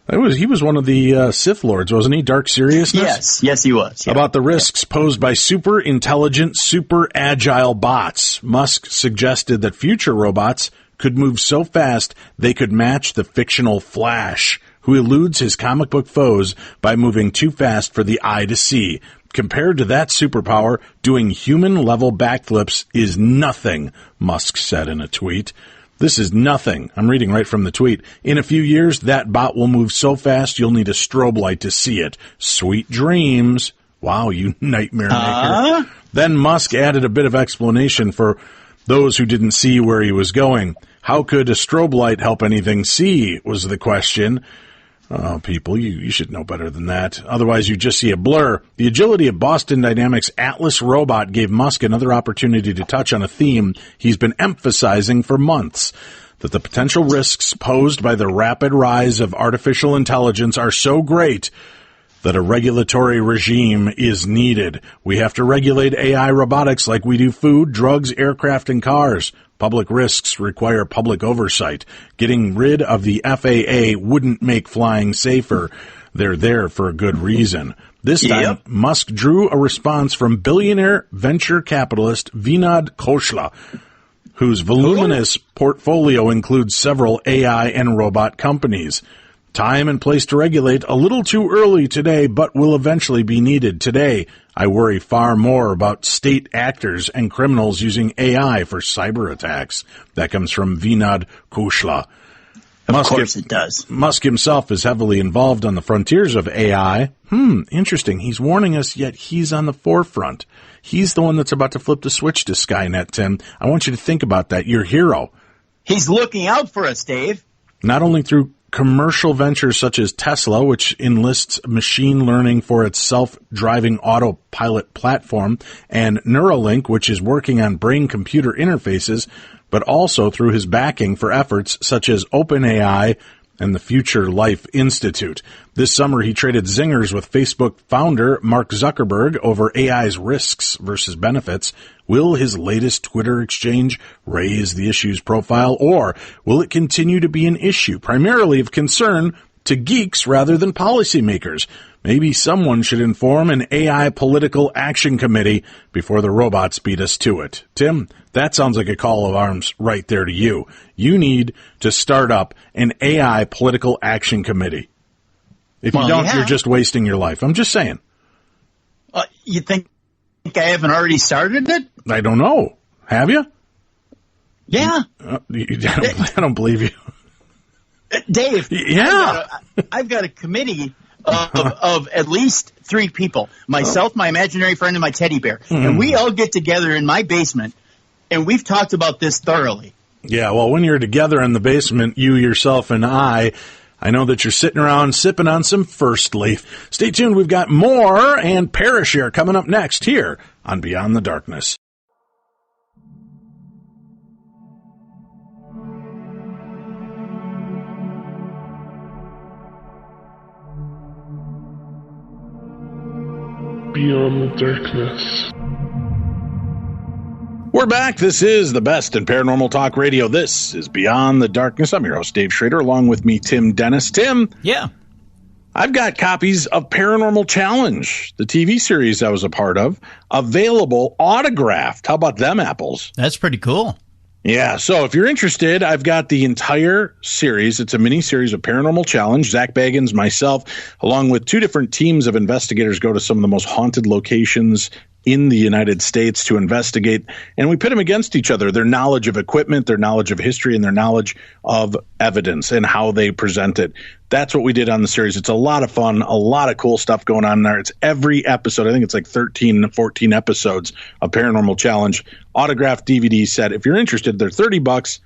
He was one of the Sith Lords, wasn't he? Dark seriousness? Yes, he was. Yeah. About the risks posed by super intelligent, super agile bots. Musk suggested that future robots could move so fast they could match the fictional Flash, who eludes his comic book foes by moving too fast for the eye to see. Compared to that superpower, doing human-level backflips is nothing, Musk said in a tweet. This is nothing. I'm reading right from the tweet. In a few years, that bot will move so fast you'll need a strobe light to see it. Sweet dreams. Wow, you nightmare maker. Then Musk added a bit of explanation for those who didn't see where he was going. How could a strobe light help anything see, was the question. Oh, people, you should know better than that. Otherwise, you just see a blur. The agility of Boston Dynamics' Atlas robot gave Musk another opportunity to touch on a theme he's been emphasizing for months, that the potential risks posed by the rapid rise of artificial intelligence are so great that a regulatory regime is needed. We have to regulate AI robotics like we do food, drugs, aircraft, and cars. Public risks require public oversight. Getting rid of the FAA wouldn't make flying safer. They're there for a good reason. This time, Musk drew a response from billionaire venture capitalist Vinod Khosla, whose voluminous portfolio includes several AI and robot companies. Time and place to regulate a little too early today, but will eventually be needed. Today, I worry far more about state actors and criminals using AI for cyber attacks. That comes from Vinod Khosla. Of course it does. Musk himself is heavily involved on the frontiers of AI. Interesting. He's warning us, yet he's on the forefront. He's the one that's about to flip the switch to Skynet, Tim. I want you to think about that. Your hero. He's looking out for us, Dave. Not only through commercial ventures such as Tesla, which enlists machine learning for its self-driving autopilot platform, and Neuralink, which is working on brain-computer interfaces, but also through his backing for efforts such as OpenAI and the Future Life Institute. This summer, he traded zingers with Facebook founder Mark Zuckerberg over AI's risks versus benefits. Will his latest Twitter exchange raise the issue's profile, or will it continue to be an issue primarily of concern to geeks rather than policymakers? Maybe someone should inform an AI political action committee before the robots beat us to it. Tim, that sounds like a call of arms right there to you. You need to start up an AI political action committee. If you don't, you're just wasting your life. I'm just saying. You think I haven't already started it? I don't know. Have you? Yeah. I don't believe you. Dave, yeah. I've got a committee of at least 3 people. Myself, my imaginary friend, and my teddy bear. And we all get together in my basement, and we've talked about this thoroughly. Yeah, well, when you're together in the basement, you, yourself, and I know that you're sitting around sipping on some First Leaf. Stay tuned. We've got more and Parashare coming up next here on Beyond the Darkness. Beyond the Darkness. We're back. This is the best in paranormal talk radio. This is Beyond the Darkness. I'm your host, Dave Schrader, along with me, Tim Dennis. Tim. Yeah. I've got copies of Paranormal Challenge, the TV series I was a part of, available autographed. How about them apples? That's pretty cool. Yeah, so if you're interested, I've got the entire series. It's a mini-series of Paranormal Challenge. Zach Baggins, myself, along with 2 different teams of investigators, go to some of the most haunted locations in the United States to investigate, and we pit them against each other, their knowledge of equipment, their knowledge of history, and their knowledge of evidence and how they present it. That's what we did on the series. It's a lot of fun, a lot of cool stuff going on there. It's every episode. I think it's like 13, 14 episodes of Paranormal Challenge, autographed DVD set. If you're interested, they're $30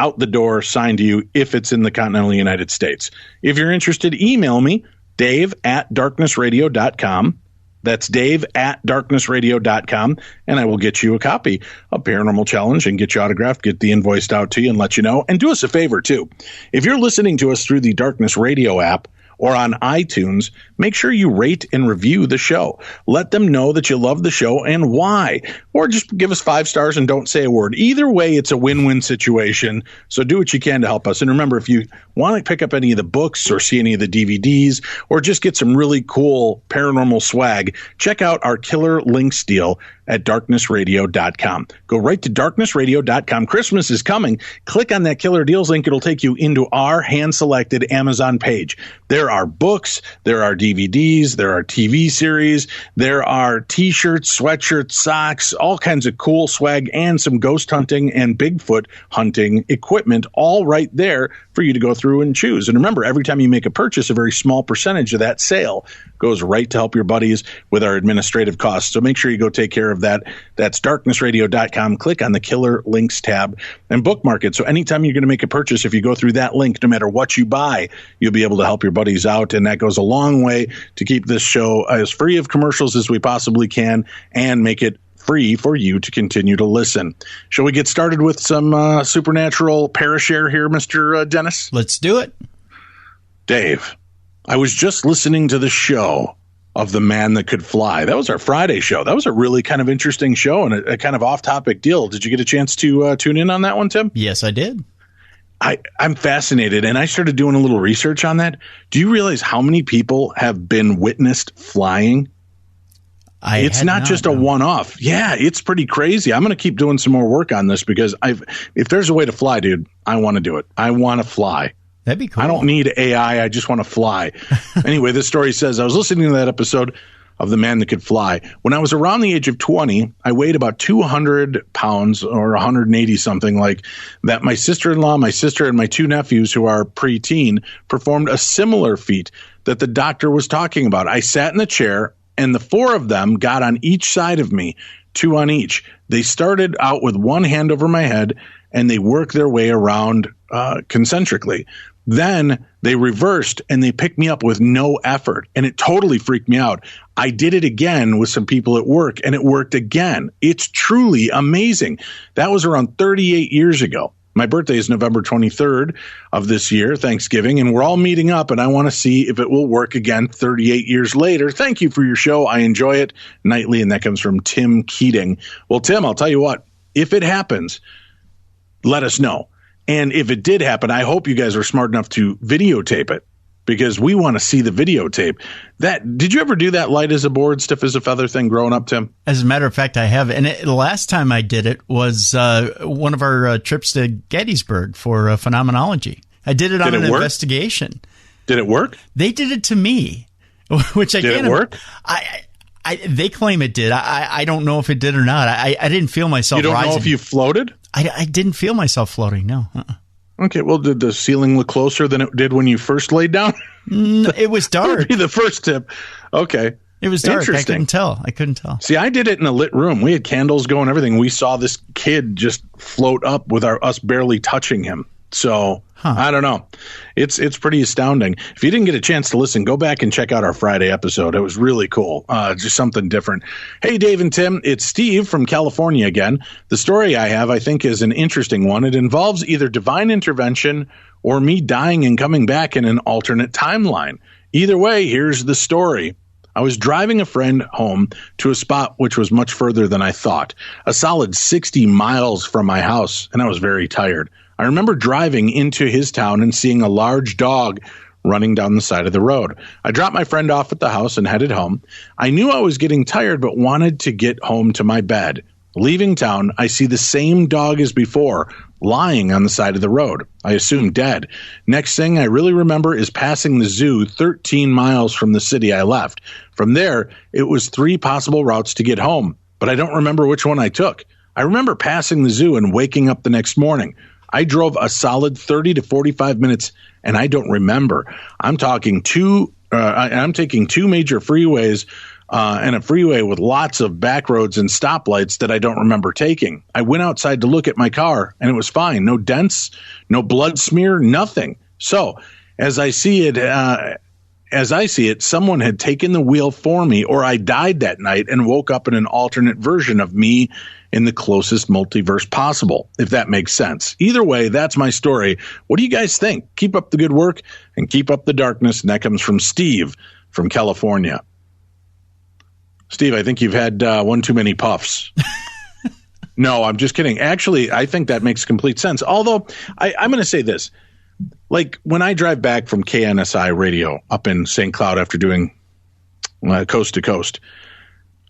out the door, signed to you if it's in the continental United States. If you're interested, email me, dave@darknessradio.com. That's dave@darknessradio.com, and I will get you a copy of Paranormal Challenge and get you autographed, get the invoice out to you and let you know. And do us a favor, too. If you're listening to us through the Darkness Radio app or on iTunes, make sure you rate and review the show. Let them know that you love the show and why. Or just give us 5 stars and don't say a word. Either way, it's a win-win situation, so do what you can to help us. And remember, if you want to pick up any of the books or see any of the DVDs or just get some really cool paranormal swag, check out our Killer Links deal at darknessradio.com. Go right to darknessradio.com. Christmas is coming. Click on that Killer Deals link. It'll take you into our hand-selected Amazon page. There are books, there are DVDs, there are TV series, there are T-shirts, sweatshirts, socks, all kinds of cool swag, and some ghost hunting and Bigfoot hunting equipment, all right there for you to go through and choose. And remember, every time you make a purchase, a very small percentage of that sale goes right to help your buddies with our administrative costs. So make sure you go take care of that. That's darknessradio.com. Click on the Killer Links tab and bookmark it. So anytime you're going to make a purchase, if you go through that link, no matter what you buy, you'll be able to help your buddies out. And that goes a long way to keep this show as free of commercials as we possibly can and make it free for you to continue to listen. Shall we get started with some supernatural Parashare here, Mr. Dennis? Let's do it. Dave, I was just listening to the show of The Man That Could Fly. That was our Friday show. That was a really kind of interesting show and a kind of off-topic deal. Did you get a chance to tune in on that one, Tim? Yes, I did. I'm fascinated, and I started doing a little research on that. Do you realize how many people have been witnessed flying? It's not just a one-off. Yeah, it's pretty crazy. I'm going to keep doing some more work on this because if there's a way to fly, dude, I want to do it. I want to fly. That'd be cool. I don't need AI. I just want to fly. Anyway, this story says, I was listening to that episode of The Man That Could Fly. When I was around the age of 20, I weighed about 200 pounds or 180 something like that. My sister-in-law, my sister, and my two nephews who are preteen performed a similar feat that the doctor was talking about. I sat in the chair and the four of them got on each side of me, two on each. They started out with one hand over my head and they worked their way around concentrically. Then they reversed and they picked me up with no effort, and it totally freaked me out. I did it again with some people at work, and it worked again. It's truly amazing. That was around 38 years ago. My birthday is November 23rd of this year, Thanksgiving, and we're all meeting up, and I want to see if it will work again 38 years later. Thank you for your show. I enjoy it nightly, and that comes from Tim Keating. Well, Tim, I'll tell you what, if it happens, let us know. And if it did happen, I hope you guys are smart enough to videotape it because we want to see the videotape. Did you ever do that light as a board, stiff as a feather thing growing up, Tim? As a matter of fact, I have. And the last time I did it was one of our trips to Gettysburg for phenomenology. I did it on an investigation. Did it work? They did it to me, which I Did it work? They claim it did. I don't know if it did or not. I didn't feel myself rising. You don't know if you floated? I didn't feel myself floating, no. Okay, well, did the ceiling look closer than it did when you first laid down? No, it was dark. That would be the first tip. Okay. It was dark. I couldn't tell. See, I did it in a lit room. We had candles going, everything. We saw this kid just float up with us barely touching him. So I don't know. It's pretty astounding. If you didn't get a chance to listen, go back and check out our Friday episode. It was really cool. Just something different. Hey, Dave and Tim, it's Steve from California again. The story I have, I think, is an interesting one. It involves either divine intervention or me dying and coming back in an alternate timeline. Either way, here's the story. I was driving a friend home to a spot which was much further than I thought, a solid 60 miles from my house, and I was very tired. I remember driving into his town and seeing a large dog running down the side of the road. I dropped my friend off at the house and headed home. I knew I was getting tired but wanted to get home to my bed. Leaving town, I see the same dog as before, lying on the side of the road. I assume dead. Next thing I really remember is passing the zoo 13 miles from the city I left. From there, it was 3 possible routes to get home, but I don't remember which one I took. I remember passing the zoo and waking up the next morning. I drove a solid 30 to 45 minutes, and I don't remember. I'm taking two major freeways and a freeway with lots of back roads and stoplights that I don't remember taking. I went outside to look at my car, and it was fine. No dents, no blood smear, nothing. So, as I see it, someone had taken the wheel for me, or I died that night and woke up in an alternate version of me in the closest multiverse possible, if that makes sense. Either way, that's my story. What do you guys think? Keep up the good work and keep up the darkness. And that comes from Steve from California. Steve, I think you've had one too many puffs. No, I'm just kidding. Actually, I think that makes complete sense. Although I'm going to say this. Like when I drive back from KNSI radio up in St. Cloud after doing Coast to Coast,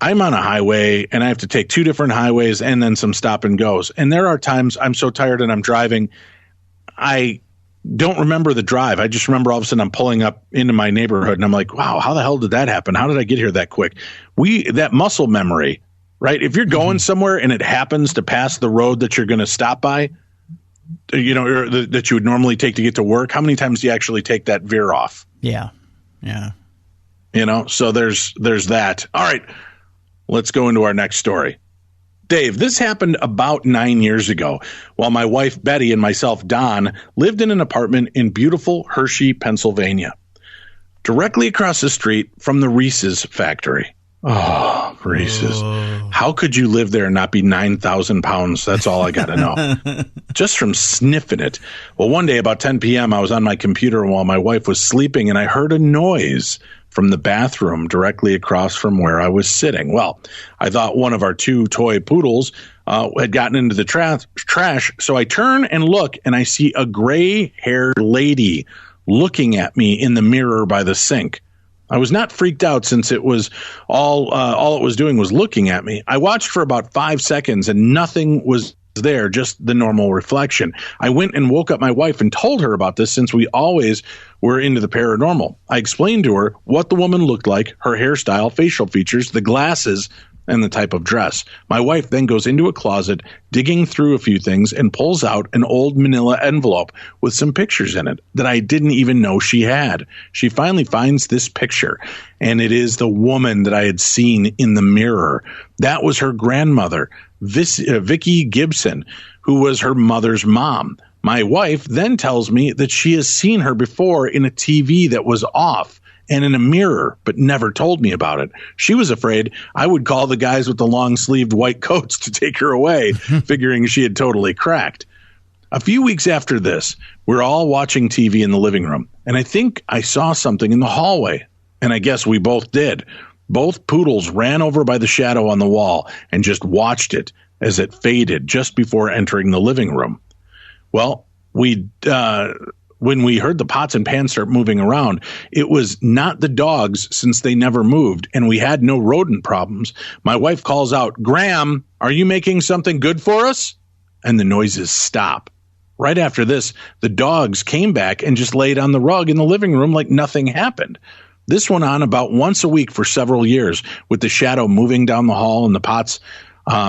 I'm on a highway and I have to take 2 different highways and then some stop and goes. And there are times I'm so tired and I'm driving, I don't remember the drive. I just remember all of a sudden I'm pulling up into my neighborhood and I'm like, wow, how the hell did that happen? How did I get here that quick? That muscle memory, right? If you're going somewhere and it happens to pass the road that you're going to stop by, or that you would normally take to get to work, how many times do you actually take that veer off? Yeah. So there's that. All right, let's go into our next story. Dave, this happened about 9 years ago while my wife Betty and myself Don lived in an apartment in beautiful Hershey, Pennsylvania, directly across the street from the Reese's factory. Oh, Reese's. How could you live there and not be 9,000 pounds? That's all I got to know. Just from sniffing it. Well, one day about 10 p.m., I was on my computer while my wife was sleeping, and I heard a noise from the bathroom directly across from where I was sitting. Well, I thought one of our 2 toy poodles had gotten into the trash, so I turn and look, and I see a gray-haired lady looking at me in the mirror by the sink. I was not freaked out since it was all it was doing was looking at me. I watched for about 5 seconds and nothing was there, just the normal reflection. I went and woke up my wife and told her about this since we always were into the paranormal. I explained to her what the woman looked like, her hairstyle, facial features, the glasses, and the type of dress. My wife then goes into a closet, digging through a few things, and pulls out an old manila envelope with some pictures in it that I didn't even know she had. She finally finds this picture, and it is the woman that I had seen in the mirror. That was her grandmother, Vicky Gibson, who was her mother's mom. My wife then tells me that she has seen her before in a TV that was off and in a mirror, but never told me about it. She was afraid I would call the guys with the long-sleeved white coats to take her away, figuring she had totally cracked. A few weeks after this, we're all watching TV in the living room, and I think I saw something in the hallway, and I guess we both did. Both poodles ran over by the shadow on the wall and just watched it as it faded just before entering the living room. Well, when we heard the pots and pans start moving around, it was not the dogs since they never moved and we had no rodent problems. My wife calls out, "Graham, are you making something good for us?" And the noises stop. Right after this, the dogs came back and just laid on the rug in the living room like nothing happened. This went on about once a week for several years, with the shadow moving down the hall and the pots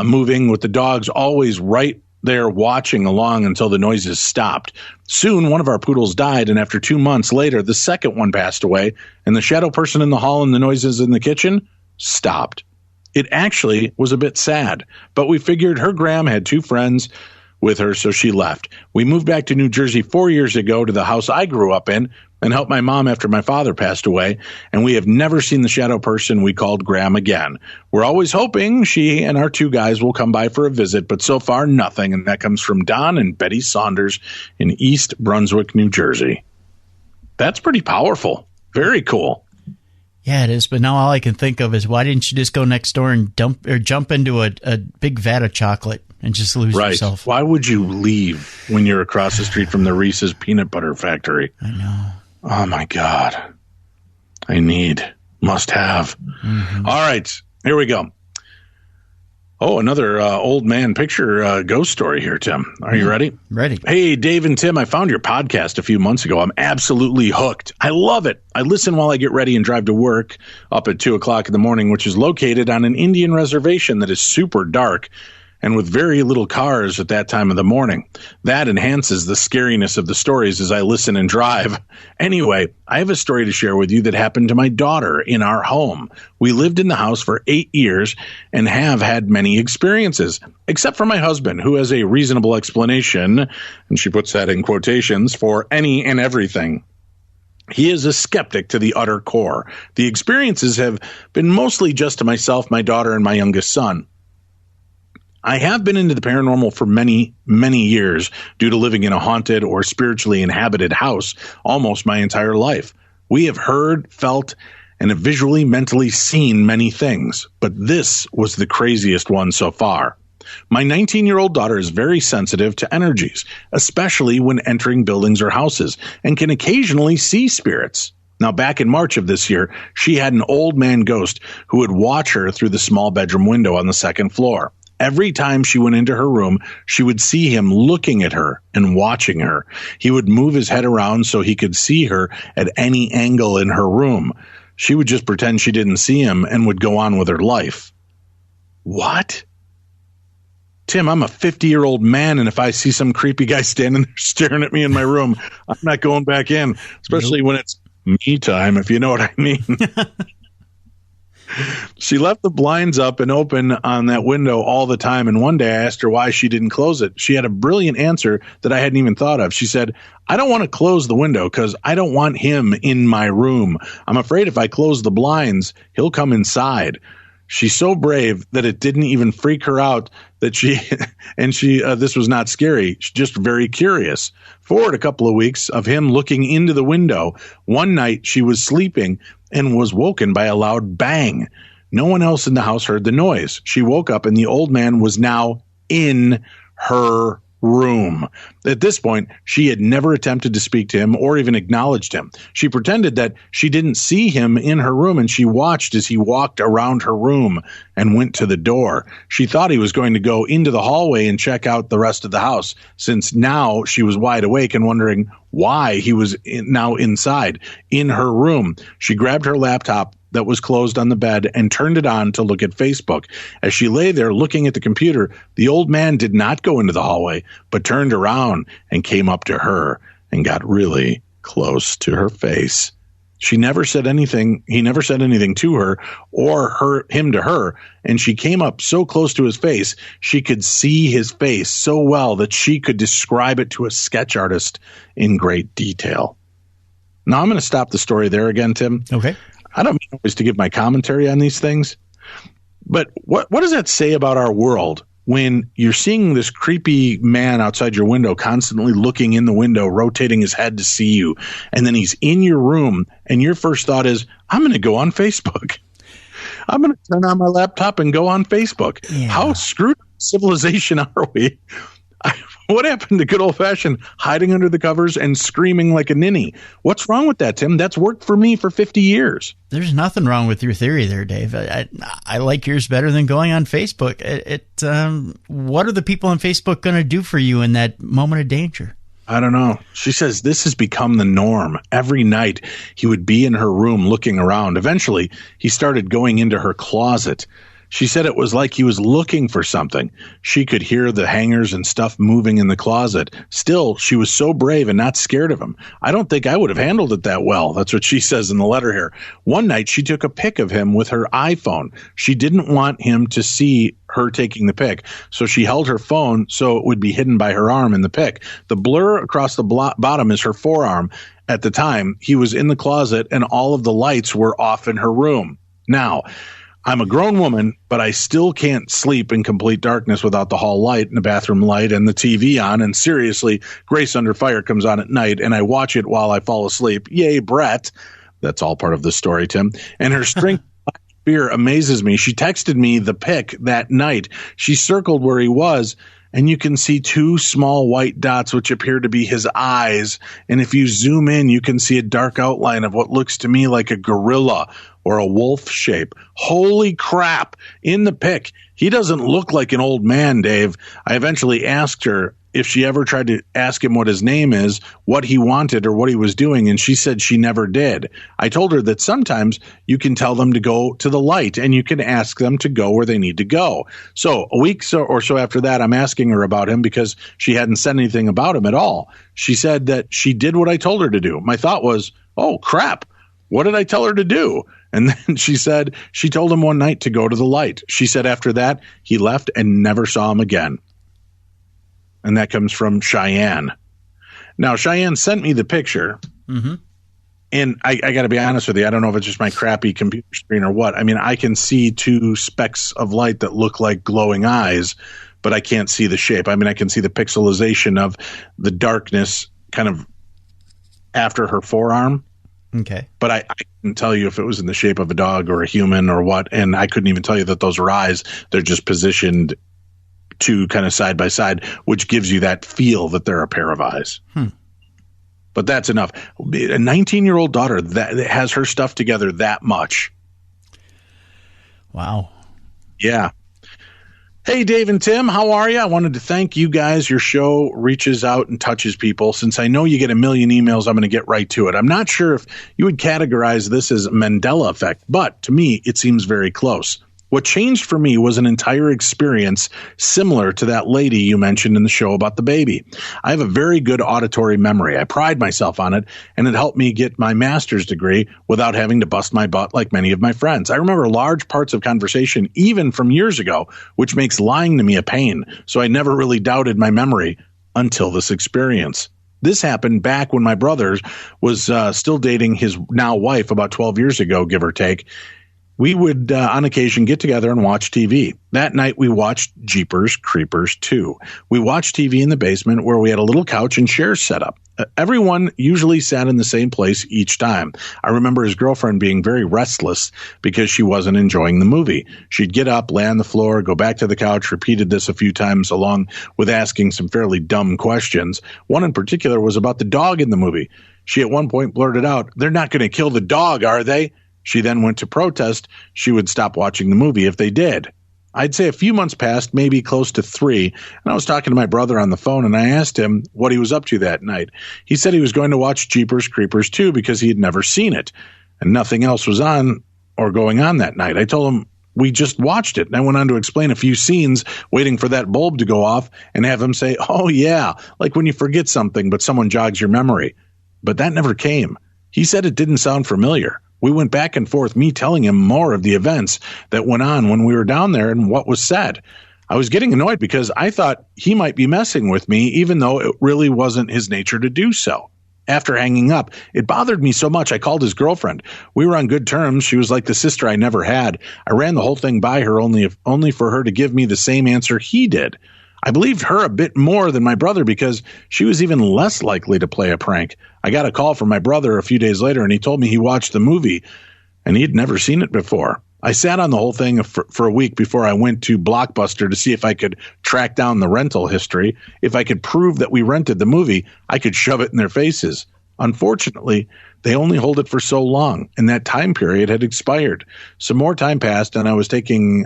moving, with the dogs always right there watching along until the noises stopped. Soon, one of our poodles died, and after 2 months later, the second one passed away, and the shadow person in the hall and the noises in the kitchen stopped. It actually was a bit sad, but we figured her Graham had 2 friends with her, so she left. We moved back to New Jersey 4 years ago to the house I grew up in and helped my mom after my father passed away, and we have never seen the shadow person we called Graham again. We're always hoping she and our 2 guys will come by for a visit, but so far nothing, and that comes from Don and Betty Saunders in East Brunswick, New Jersey. That's pretty powerful. Very cool. Yeah, it is, but now all I can think of is why didn't you just go next door and jump into a big vat of chocolate and just lose yourself? Why would you leave when you're across the street from the Reese's peanut butter factory? I know. Oh, my God. Must have. Mm-hmm. All right, here we go. Oh, another old man picture ghost story here, Tim. Are you ready? Ready. Hey, Dave and Tim, I found your podcast a few months ago. I'm absolutely hooked. I love it. I listen while I get ready and drive to work up at 2 o'clock in the morning, which is located on an Indian reservation that is super dark and with very little cars at that time of the morning. That enhances the scariness of the stories as I listen and drive. Anyway, I have a story to share with you that happened to my daughter in our home. We lived in the house for 8 years and have had many experiences, except for my husband, who has a reasonable explanation, and she puts that in quotations, for any and everything. He is a skeptic to the utter core. The experiences have been mostly just to myself, my daughter, and my youngest son. I have been into the paranormal for many, many years due to living in a haunted or spiritually inhabited house almost my entire life. We have heard, felt, and have visually, mentally seen many things, but this was the craziest one so far. My 19-year-old daughter is very sensitive to energies, especially when entering buildings or houses, and can occasionally see spirits. Now, back in March of this year, she had an old man ghost who would watch her through the small bedroom window on the second floor. Every time she went into her room, she would see him looking at her and watching her. He would move his head around so he could see her at any angle in her room. She would just pretend she didn't see him and would go on with her life. What? Tim, I'm a 50-year-old man, and if I see some creepy guy standing there staring at me in my room, I'm not going back in, especially when it's me time, if you know what I mean. She left the blinds up and open on that window all the time, and one day I asked her why she didn't close it. She had a brilliant answer that I hadn't even thought of. She said, I don't want to close the window because I don't want him in my room. I'm afraid if I close the blinds, he'll come inside. She's so brave that it didn't even freak her out that this was not scary. She's just very curious. Forward a couple of weeks of him looking into the window. One night she was sleeping and was woken by a loud bang. No one else in the house heard the noise. She woke up and the old man was now in her room. At this point, she had never attempted to speak to him or even acknowledged him. She pretended that she didn't see him in her room, and she watched as he walked around her room and went to the door. She thought he was going to go into the hallway and check out the rest of the house, since now she was wide awake and wondering why he was now inside in her room. She grabbed her laptop that was closed on the bed and turned it on to look at Facebook. As she lay there looking at the computer, the old man did not go into the hallway, but turned around and came up to her and got really close to her face. She never said anything. He never said anything to her or him to her. And she came up so close to his face, she could see his face so well that she could describe it to a sketch artist in great detail. Now I'm going to stop the story there again, Tim. Okay. I don't mean always to give my commentary on these things, but what does that say about our world when you're seeing this creepy man outside your window constantly looking in the window, rotating his head to see you, and then he's in your room, and your first thought is, I'm going to go on Facebook. I'm going to turn on my laptop and go on Facebook. Yeah. How screwed civilization are we? What happened to good old-fashioned hiding under the covers and screaming like a ninny? What's wrong with that, Tim? That's worked for me for 50 years. There's nothing wrong with your theory there, Dave. I like yours better than going on Facebook. What are the people on Facebook going to do for you in that moment of danger? I don't know. She says this has become the norm. Every night he would be in her room looking around. Eventually, he started going into her closet. She said it was like he was looking for something. She could hear the hangers and stuff moving in the closet. Still, she was so brave and not scared of him. I don't think I would have handled it that well. That's what she says in the letter here. One night, she took a pic of him with her iPhone. She didn't want him to see her taking the pic, so she held her phone so it would be hidden by her arm in the pic. The blur across the bottom is her forearm. At the time, he was in the closet and all of the lights were off in her room. Now, I'm a grown woman, but I still can't sleep in complete darkness without the hall light and the bathroom light and the TV on. And seriously, Grace Under Fire comes on at night, and I watch it while I fall asleep. Yay, Brett. That's all part of the story, Tim. And her strength of fear amazes me. She texted me the pic that night. She circled where he was, and you can see two small white dots, which appear to be his eyes. And if you zoom in, you can see a dark outline of what looks to me like a gorilla or a wolf shape. Holy crap. In the pic, he doesn't look like an old man, Dave. I eventually asked her if she ever tried to ask him what his name is, what he wanted, or what he was doing, and she said she never did. I told her that sometimes you can tell them to go to the light, and you can ask them to go where they need to go. So a week or so after that, I'm asking her about him because she hadn't said anything about him at all. She said that she did what I told her to do. My thought was, oh, crap. What did I tell her to do? And then she said she told him one night to go to the light. She said after that, he left and never saw him again. And that comes from Cheyenne. Now, Cheyenne sent me the picture. Mm-hmm. And I got to be honest with you. I don't know if it's just my crappy computer screen or what. I mean, I can see two specks of light that look like glowing eyes, but I can't see the shape. I mean, I can see the pixelization of the darkness kind of after her forearm. Okay. But I couldn't tell you if it was in the shape of a dog or a human or what. And I couldn't even tell you that those are eyes. They're just positioned two kind of side by side, which gives you that feel that they're a pair of eyes. But that's enough. A 19-year-old daughter that has her stuff together that much. Wow. Yeah. Hey, Dave and Tim, how are you? I wanted to thank you guys. Your show reaches out and touches people. Since I know you get a million emails, I'm going to get right to it. I'm not sure if you would categorize this as Mandela effect, but to me, it seems very close. What changed for me was an entire experience similar to that lady you mentioned in the show about the baby. I have a very good auditory memory. I pride myself on it, and it helped me get my master's degree without having to bust my butt like many of my friends. I remember large parts of conversation, even from years ago, which makes lying to me a pain. So I never really doubted my memory until this experience. This happened back when my brother was still dating his now wife about 12 years ago, give or take. We would, on occasion, get together and watch TV. That night, we watched Jeepers Creepers 2. We watched TV in the basement where we had a little couch and chairs set up. Everyone usually sat in the same place each time. I remember his girlfriend being very restless because she wasn't enjoying the movie. She'd get up, lay on the floor, go back to the couch, repeated this a few times along with asking some fairly dumb questions. One in particular was about the dog in the movie. She at one point blurted out, "They're not going to kill the dog, are they?" She then went to protest she would stop watching the movie if they did. I'd say a few months passed, maybe close to 3, and I was talking to my brother on the phone, and I asked him what he was up to that night. He said he was going to watch Jeepers Creepers 2 because he had never seen it, and nothing else was on or going on that night. I told him we just watched it, and I went on to explain a few scenes waiting for that bulb to go off and have him say, "Oh yeah," like when you forget something but someone jogs your memory. But that never came. He said it didn't sound familiar. We went back and forth, me telling him more of the events that went on when we were down there and what was said. I was getting annoyed because I thought he might be messing with me, even though it really wasn't his nature to do so. After hanging up, it bothered me so much I called his girlfriend. We were on good terms. She was like the sister I never had. I ran the whole thing by her only for her to give me the same answer he did. I believed her a bit more than my brother because she was even less likely to play a prank. I got a call from my brother a few days later, and he told me he watched the movie, and he'd never seen it before. I sat on the whole thing for a week before I went to Blockbuster to see if I could track down the rental history. If I could prove that we rented the movie, I could shove it in their faces. Unfortunately, they only hold it for so long, and that time period had expired. Some more time passed, and I was talking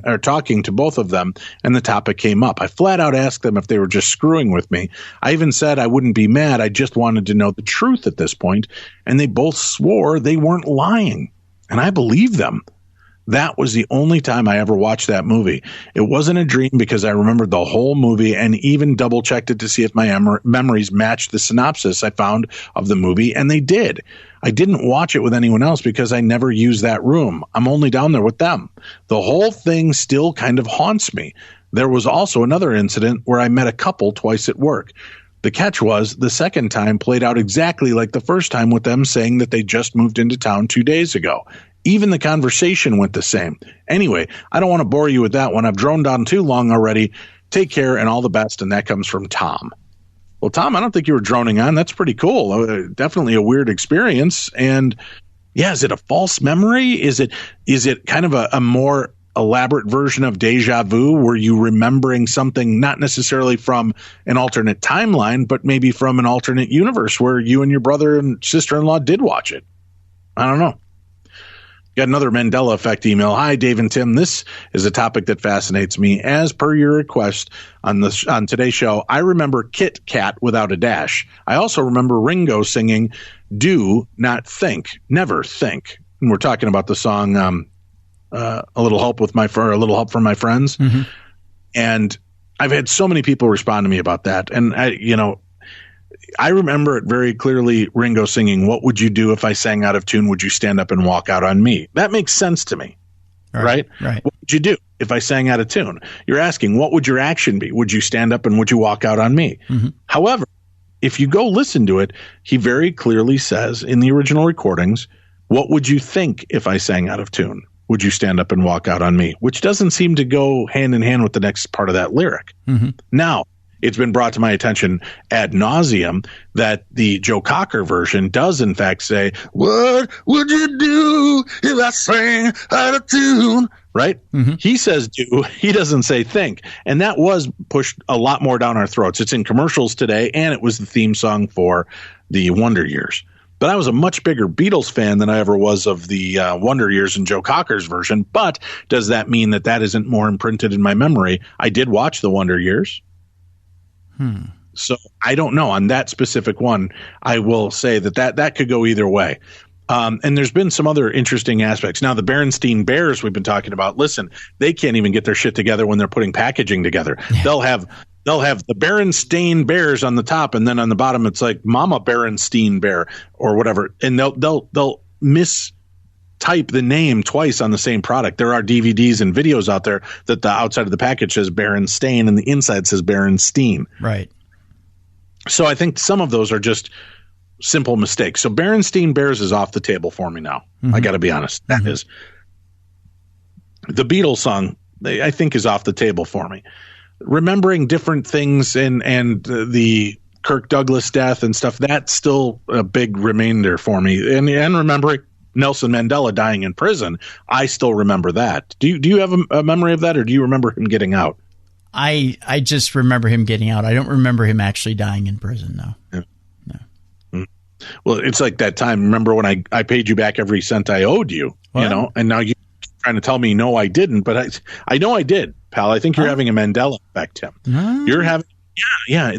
to both of them, and the topic came up. I flat out asked them if they were just screwing with me. I even said I wouldn't be mad. I just wanted to know the truth at this point, and they both swore they weren't lying, and I believed them. That was the only time I ever watched that movie. It wasn't a dream because I remembered the whole movie and even double-checked it to see if my memories matched the synopsis I found of the movie, and they did. I didn't watch it with anyone else because I never used that room. I'm only down there with them. The whole thing still kind of haunts me. There was also another incident where I met a couple twice at work. The catch was the second time played out exactly like the first time with them saying that they just moved into town 2 days ago. Even the conversation went the same. Anyway, I don't want to bore you with that one. I've droned on too long already. Take care and all the best. And that comes from Tom. Well, Tom, I don't think you were droning on. That's pretty cool. Definitely a weird experience. And yeah, is it a false memory? Is it kind of a more elaborate version of deja vu? Were you remembering something not necessarily from an alternate timeline, but maybe from an alternate universe where you and your brother and sister-in-law did watch it? I don't know. Got another Mandela effect email. Hi, Dave and Tim. This is a topic that fascinates me. As per your request on today's show, I remember Kit Kat without a dash. I also remember Ringo singing "Do Not Think, Never Think." And we're talking about the song "A Little Help from My Friends." Mm-hmm. And I've had so many people respond to me about that. And I remember it very clearly, Ringo singing, "What would you do if I sang out of tune? Would you stand up and walk out on me?" That makes sense to me, right? What would you do if I sang out of tune? You're asking, what would your action be? Would you stand up and would you walk out on me? Mm-hmm. However, if you go listen to it, he very clearly says in the original recordings, "What would you think if I sang out of tune? Would you stand up and walk out on me?" Which doesn't seem to go hand in hand with the next part of that lyric. Mm-hmm. Now, it's been brought to my attention ad nauseum that the Joe Cocker version does in fact say, "What would you do if I sang out of tune?" Right? Mm-hmm. He says do. He doesn't say think. And that was pushed a lot more down our throats. It's in commercials today, and it was the theme song for the Wonder Years. But I was a much bigger Beatles fan than I ever was of the Wonder Years and Joe Cocker's version. But does that mean that that isn't more imprinted in my memory? I did watch the Wonder Years. So I don't know. On that specific one, I will say that could go either way. And there's been some other interesting aspects. Now, the Berenstein Bears we've been talking about, listen, they can't even get their shit together when they're putting packaging together. Yeah. They'll have the Berenstain Bears on the top, and then on the bottom it's like Mama Berenstein Bear or whatever, and they'll mistype the name twice on the same product. There are DVDs and videos out there that the outside of the package says Berenstain and the inside says Berenstein. Right. So I think some of those are just simple mistakes. So Berenstein Bears is off the table for me now. I got to be honest. That is. The Beatles song, I think, is off the table for me. Remembering different things and the Kirk Douglas death and stuff, that's still a big remainder for me. And remembering Nelson Mandela dying in prison, I still remember that. Do you have a memory of that, or do you remember him getting out? I just remember him getting out. I don't remember him actually dying in prison, no. Yeah. No. Well, it's like that time. Remember when I paid you back every cent I owed you, you know, and now you're trying to tell me no, I didn't, but I know I did, pal. I think you're having a Mandela effect, Tim. You're having,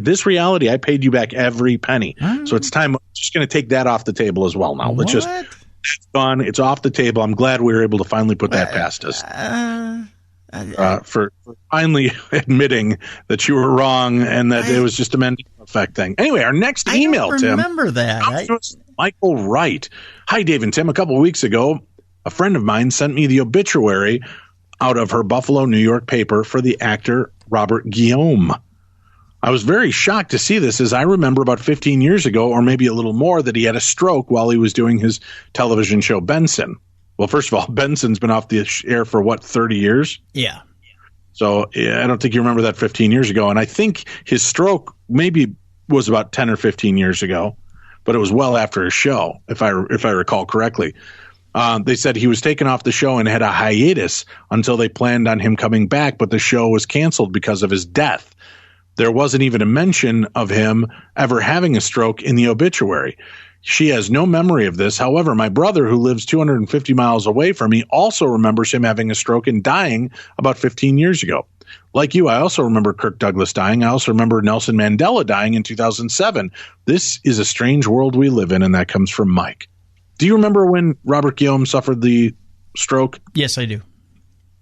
this reality, I paid you back every penny. So it's time. I'm just going to take that off the table as well now. Let's just, that's gone. It's off the table. I'm glad we were able to finally put that past us. For finally admitting that you were wrong and that it was just a Mandela effect thing. Anyway, our next email, Tim. I remember that. Michael Wright. Hi, Dave and Tim. A couple of weeks ago, a friend of mine sent me the obituary out of her Buffalo, New York paper for the actor Robert Guillaume. I was very shocked to see this, as I remember about 15 years ago, or maybe a little more, that he had a stroke while he was doing his television show Benson. Well, first of all, Benson's been off the air for 30 years? Yeah. So I don't think you remember that 15 years ago. And I think his stroke maybe was about 10 or 15 years ago, but it was well after his show, if I recall correctly. They said he was taken off the show and had a hiatus until they planned on him coming back, but the show was canceled because of his death. There wasn't even a mention of him ever having a stroke in the obituary. She has no memory of this. However, my brother, who lives 250 miles away from me, also remembers him having a stroke and dying about 15 years ago. Like you, I also remember Kirk Douglas dying. I also remember Nelson Mandela dying in 2007. This is a strange world we live in, and that comes from Mike. Do you remember when Robert Guillaume suffered the stroke? Yes, I do.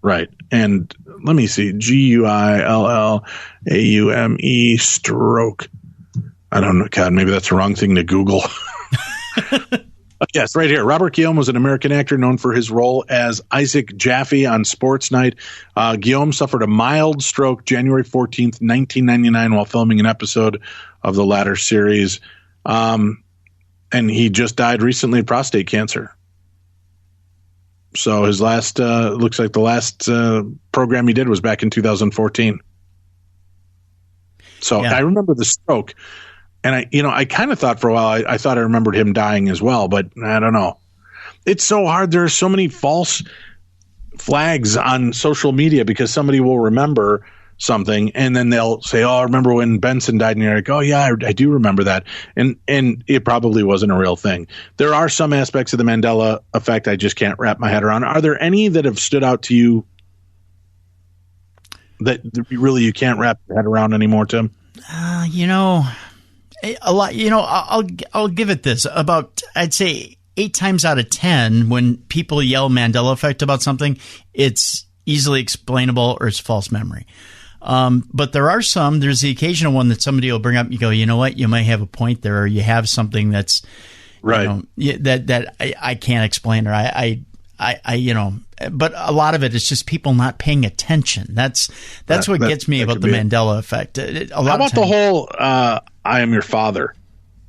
Right. And let me see. Guilllaume, stroke. I don't know. God, maybe that's the wrong thing to Google. Yes, right here. Robert Guillaume was an American actor known for his role as Isaac Jaffe on Sports Night. Guillaume suffered a mild stroke January 14th, 1999, while filming an episode of the latter series. And he just died recently of prostate cancer. So his last, looks like the last program he did was back in 2014. So yeah. I remember the stroke. And I kind of thought for a while, I thought I remembered him dying as well, but I don't know. It's so hard. There are so many false flags on social media because somebody will remember something and then they'll say, "Oh, I remember when Benson died," and you're like, "Oh yeah, I do remember that." And it probably wasn't a real thing. There are some aspects of the Mandela effect I just can't wrap my head around. Are there any that have stood out to you that really you can't wrap your head around anymore, Tim? A lot. I'll give it this. About, I'd say 8 times out of 10, when people yell Mandela effect about something, it's easily explainable or it's false memory. But there are some. There's the occasional one that somebody will bring up. You go, you know what? You might have a point there, or you have something that's right. That I can't explain, or I But a lot of it is just people not paying attention. That's what gets me about the Mandela effect. How about the whole "I am your father"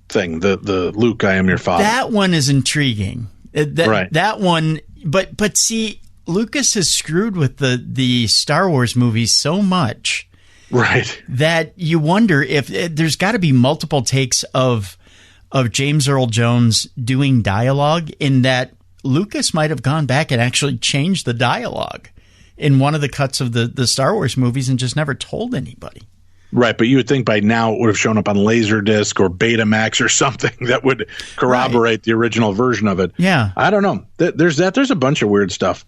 thing? The Luke, "I am your father." That one is intriguing. Right. That one, but see, Lucas has screwed with the Star Wars movies so much Right. that you wonder if there's got to be multiple takes of James Earl Jones doing dialogue, in that Lucas might have gone back and actually changed the dialogue in one of the cuts of the Star Wars movies and just never told anybody. Right, but you would think by now it would have shown up on Laserdisc or Betamax or something that would corroborate the original version of it. Yeah. I don't know. There's a bunch of weird stuff.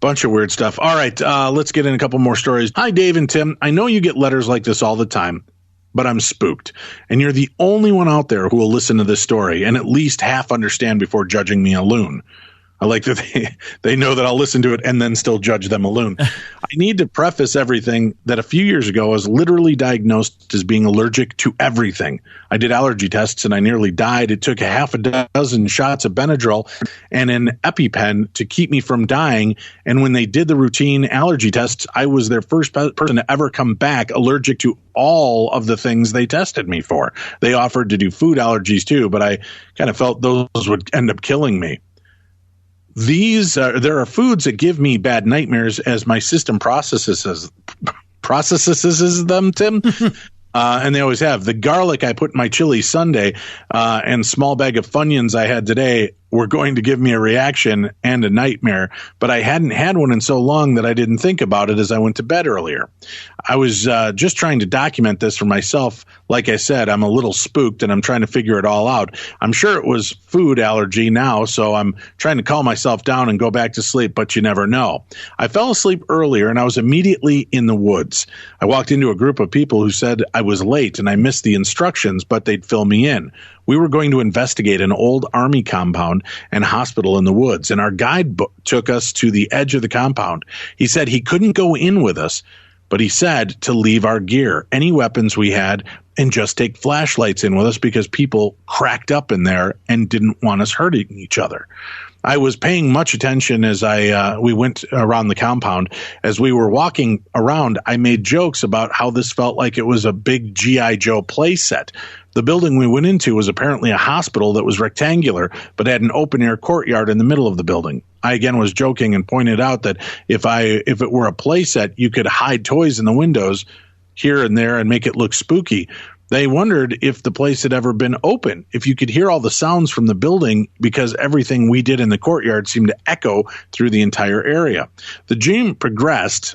All right, let's get in a couple more stories. Hi, Dave and Tim. I know you get letters like this all the time, but I'm spooked. And you're the only one out there who will listen to this story and at least half understand before judging me a loon. I like that they know that I'll listen to it and then still judge them a loon. I need to preface everything that a few years ago I was literally diagnosed as being allergic to everything. I did allergy tests and I nearly died. It took a half a dozen shots of Benadryl and an EpiPen to keep me from dying. And when they did the routine allergy tests, I was their first person to ever come back allergic to all of the things they tested me for. They offered to do food allergies too, but I kind of felt those would end up killing me. There are foods that give me bad nightmares as my system processes them, Tim. And they always have. The garlic I put in my chili Sunday and small bag of Funyuns I had today were going to give me a reaction and a nightmare, but I hadn't had one in so long that I didn't think about it as I went to bed earlier. I was just trying to document this for myself. Like I said, I'm a little spooked and I'm trying to figure it all out. I'm sure it was food allergy now, so I'm trying to calm myself down and go back to sleep, but you never know. I fell asleep earlier and I was immediately in the woods. I walked into a group of people who said I was late and I missed the instructions, but they'd fill me in. We were going to investigate an old army compound and hospital in the woods, and our guide took us to the edge of the compound. He said he couldn't go in with us, but he said to leave our gear, any weapons we had, and just take flashlights in with us because people cracked up in there and didn't want us hurting each other. I was paying much attention as we went around the compound. As we were walking around, I made jokes about how this felt like it was a big G.I. Joe play set. The building we went into was apparently a hospital that was rectangular, but had an open-air courtyard in the middle of the building. I again was joking and pointed out that if it were a play set, you could hide toys in the windows here and there and make it look spooky. They wondered if the place had ever been open, if you could hear all the sounds from the building, because everything we did in the courtyard seemed to echo through the entire area. The dream progressed,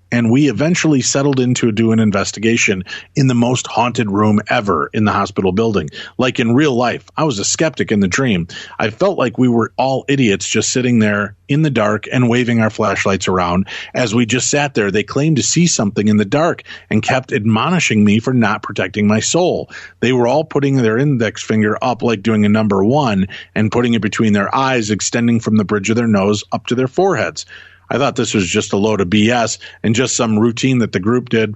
and we eventually settled in to do an investigation in the most haunted room ever in the hospital building. Like in real life, I was a skeptic in the dream. I felt like we were all idiots just sitting there in the dark and waving our flashlights around. As we just sat there, they claimed to see something in the dark and kept admonishing me for not protecting my soul. They were all putting their index finger up like doing a number 1 and putting it between their eyes, extending from the bridge of their nose up to their foreheads. I thought this was just a load of BS and just some routine that the group did,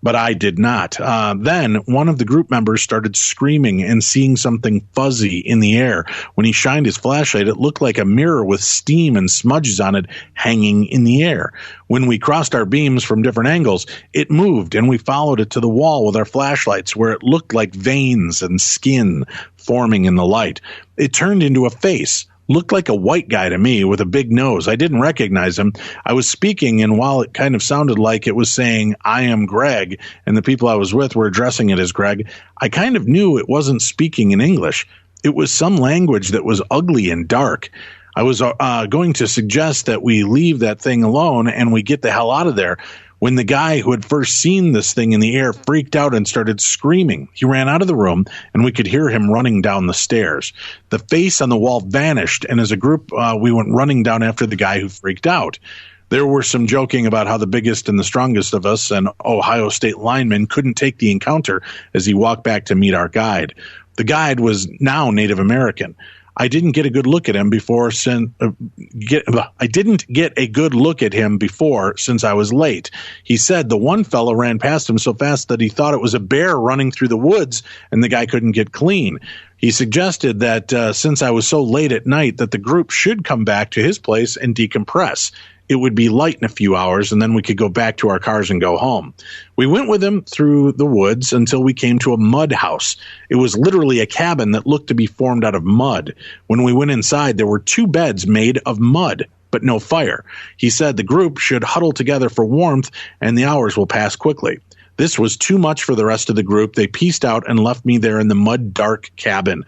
but I did not. Then one of the group members started screaming and seeing something fuzzy in the air. When he shined his flashlight, it looked like a mirror with steam and smudges on it hanging in the air. When we crossed our beams from different angles, it moved, and we followed it to the wall with our flashlights, where it looked like veins and skin forming in the light. It turned into a face. Looked like a white guy to me with a big nose. I didn't recognize him. I was speaking, and while it kind of sounded like it was saying, "I am Greg," and the people I was with were addressing it as Greg, I kind of knew it wasn't speaking in English. It was some language that was ugly and dark. I was going to suggest that we leave that thing alone and we get the hell out of there, when the guy who had first seen this thing in the air freaked out and started screaming. He ran out of the room, and we could hear him running down the stairs. The face on the wall vanished, and as a group, we went running down after the guy who freaked out. There were some joking about how the biggest and the strongest of us, an Ohio State lineman, couldn't take the encounter as he walked back to meet our guide. The guide was now Native American. I didn't get a good look at him before since I was late. He said the one fella ran past him so fast that he thought it was a bear running through the woods, and the guy couldn't get clean. He suggested that since I was so late at night that the group should come back to his place and decompress. It would be light in a few hours, and then we could go back to our cars and go home. We went with him through the woods until we came to a mud house. It was literally a cabin that looked to be formed out of mud. When we went inside, there were 2 beds made of mud. but no fire. He said the group should huddle together for warmth and the hours will pass quickly. This was too much for the rest of the group. They pieced out and left me there in the mud dark cabin.